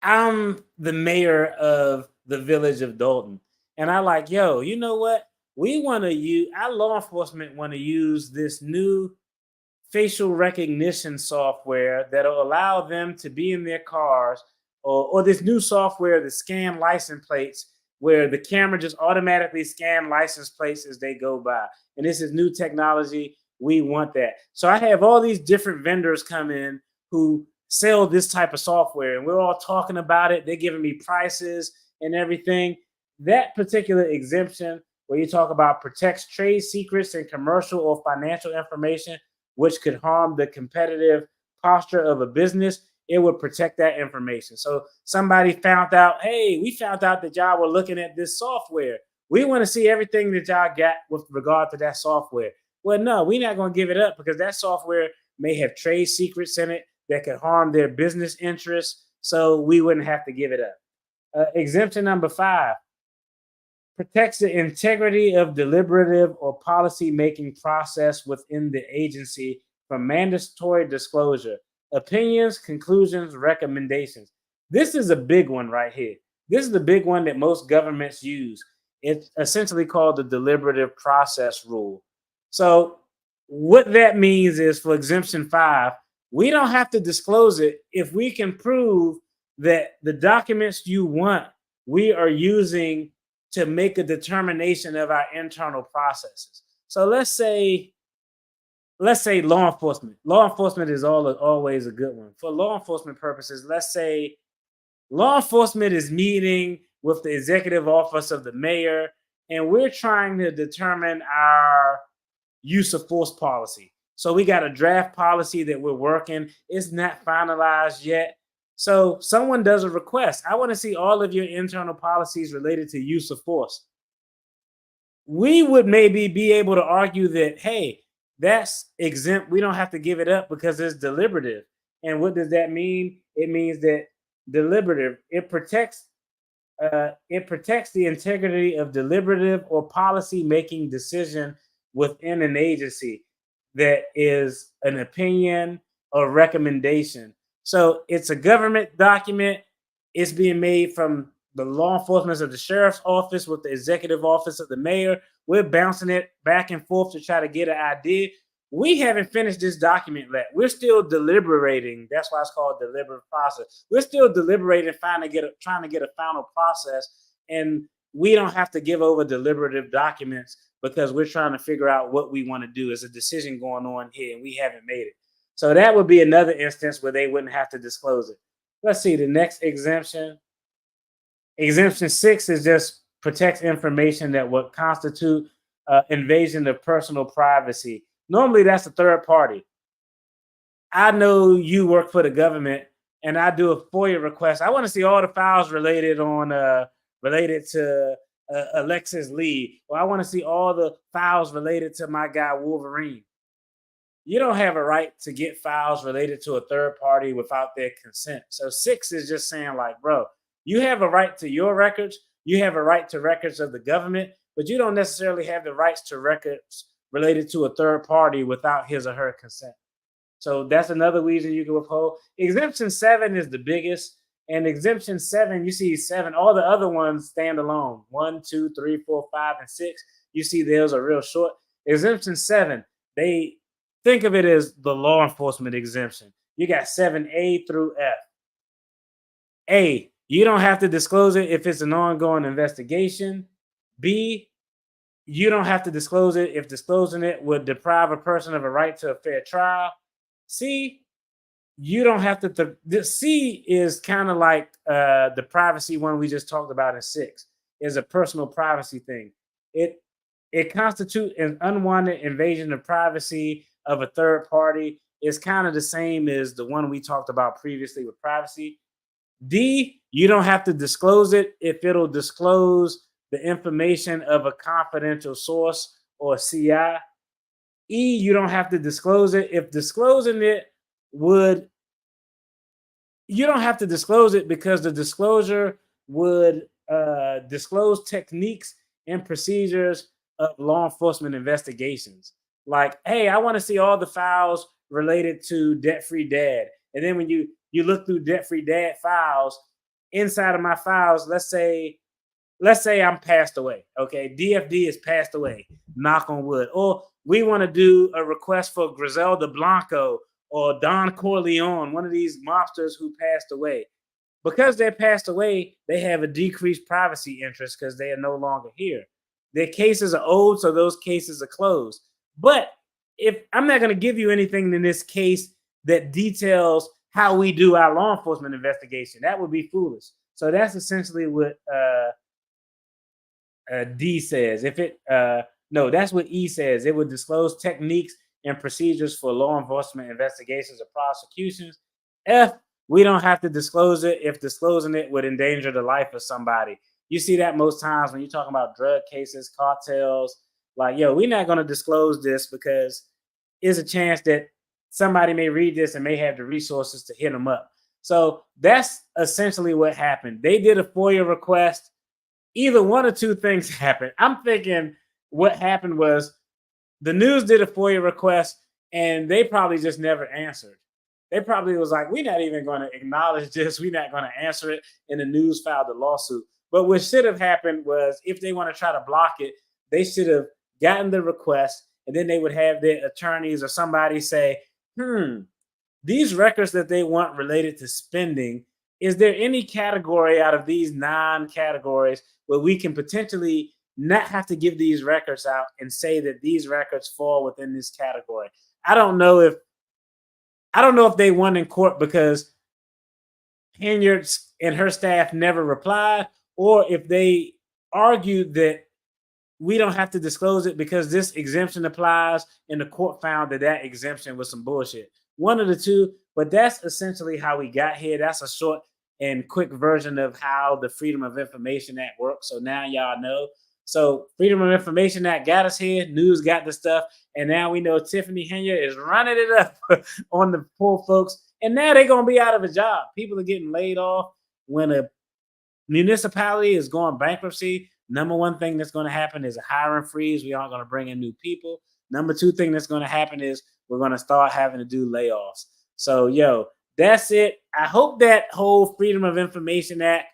I'm the mayor of the village of Dolton, and I like, yo, you know what? We want to use, our law enforcement want to use this new facial recognition software that'll allow them to be in their cars, or this new software that scan license plates, where the camera just automatically scan license plates as they go by. And this is new technology. We want that. So I have all these different vendors come in who sell this type of software, and we're all talking about it. They're giving me prices and everything. That particular exemption, where you talk about protects trade secrets and commercial or financial information, which could harm the competitive posture of a business, it would protect that information. So somebody found out, hey, we found out that y'all were looking at this software. We want to see everything that y'all got with regard to that software. Well, no, we're not going to give it up because that software may have trade secrets in it that could harm their business interests. So we wouldn't have to give it up. Exemption number 5 protects the integrity of deliberative or policy-making process within the agency from mandatory disclosure, opinions, conclusions, recommendations. This is a big one right here. This is the big one that most governments use. It's essentially called the deliberative process rule. So what that means is, for exemption 5, we don't have to disclose it if we can prove that the documents you want, we are using to make a determination of our internal processes. So let's say law enforcement. Law enforcement is always a good one. For law enforcement purposes, let's say law enforcement is meeting with the executive office of the mayor, and we're trying to determine our use of force policy. So we got a draft policy that we're working. It's not finalized yet. So someone does a request. I want to see all of your internal policies related to use of force. We would maybe be able to argue that, hey, that's exempt. We don't have to give it up because it's deliberative. And what does that mean? It means that deliberative, it protects the integrity of deliberative or policy-making decision within an agency that is an opinion or recommendation. So it's a government document. It's being made from the law enforcement of the sheriff's office with the executive office of the mayor. We're bouncing it back and forth to try to get an idea. We haven't finished this document yet. We're still deliberating. That's why it's called deliberative process. We're still deliberating, trying to get a final process, and we don't have to give over deliberative documents because we're trying to figure out what we want to do. There's a decision going on here, and we haven't made it. So that would be another instance where they wouldn't have to disclose it. Let's see, the next exemption. Exemption 6 is just protects information that would constitute invasion of personal privacy. Normally, that's a third party. I know you work for the government, and I do a FOIA request. I want to see all the files related to Alexis Lee, or I want to see all the files related to my guy Wolverine. You don't have a right to get files related to a third party without their consent. So 6 is just saying, like, bro, you have a right to your records. You have a right to records of the government, but you don't necessarily have the rights to records related to a third party without his or her consent. So that's another reason you can withhold. Exemption 7 is the biggest. And exemption 7, you see 7, all the other ones stand alone. 1, 2, 3, 4, 5, and 6. You see those are real short. Exemption 7, they think of it as the law enforcement exemption. You got 7A through F. A, you don't have to disclose it if it's an ongoing investigation. B, you don't have to disclose it if disclosing it would deprive a person of a right to a fair trial. C, you don't have to. The C is kind of like the privacy one we just talked about in 6. Is a personal privacy thing. It constitutes an unwanted invasion of privacy of a third party. It's kind of the same as the one we talked about previously with privacy. D, you don't have to disclose it if it'll disclose the information of a confidential source or CI. E, you don't have to disclose it if disclosing it would. You don't have to disclose it because the disclosure would disclose techniques and procedures of law enforcement investigations. Like, hey, I want to see all the files related to Debt-Free Dad. And then when you look through Debt-Free Dad files, inside of my files, let's say I'm passed away. Okay, DFD is passed away. Knock on wood. Or we want to do a request for Griselda Blanco or Don Corleone, one of these mobsters who passed away. Because they passed away, they have a decreased privacy interest because they are no longer here. Their cases are old, so those cases are closed. But if I'm not going to give you anything in this case that details how we do our law enforcement investigation, that would be foolish. So that's essentially what D says. That's what E says. It would disclose techniques and procedures for law enforcement investigations or prosecutions. F, we don't have to disclose it if disclosing it would endanger the life of somebody. You see that most times when you're talking about drug cases, cartels. Like, yo, we're not going to disclose this because there's a chance that somebody may read this and may have the resources to hit them up. So that's essentially what happened. They did a FOIA request. Either one or two things happened. I'm thinking what happened was the news did a FOIA request and they probably just never answered. They probably was like, we're not even going to acknowledge this. We're not going to answer it. And the news filed a lawsuit. But what should have happened was if they want to try to block it, they should have gotten the request and then they would have their attorneys or somebody say, these records that they want related to spending, is there any category out of these 9 categories where we can potentially not have to give these records out and say that these records fall within this category? I don't know if they won in court because Henyard and her staff never replied, or if they argued that we don't have to disclose it because this exemption applies and the court found that exemption was some bullshit. One of the two, but that's essentially how we got here. That's a short and quick version of how the Freedom of Information Act works. So now y'all know. So Freedom of Information Act got us here. News got the stuff. And now we know Tiffany Henyard is running it up on the poor folks. And now they're going to be out of a job. People are getting laid off. When a municipality is going bankruptcy, number one thing that's going to happen is a hiring freeze. We aren't going to bring in new people. Number two thing that's going to happen is we're going to start having to do layoffs. So, yo, that's it. I hope that whole Freedom of Information Act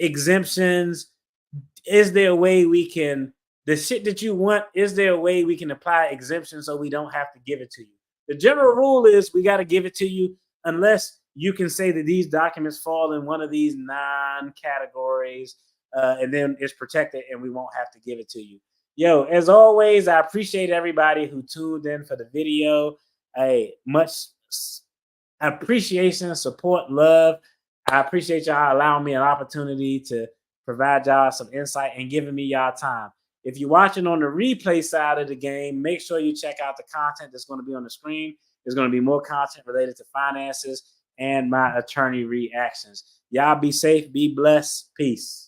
exemptions, is there a way we can, the shit that you want, is there a way we can apply exemptions so we don't have to give it to you? The general rule is we got to give it to you unless you can say that these documents fall in one of these 9 categories, and then it's protected and we won't have to give it to you. Yo, as always, I appreciate everybody who tuned in for the video. Much appreciation, support, love. I appreciate y'all allowing me an opportunity to provide y'all some insight and giving me y'all time. If you're watching on the replay side of the game, make sure you check out the content that's going to be on the screen. There's going to be more content related to finances and my attorney reactions. Y'all be safe, be blessed. Peace.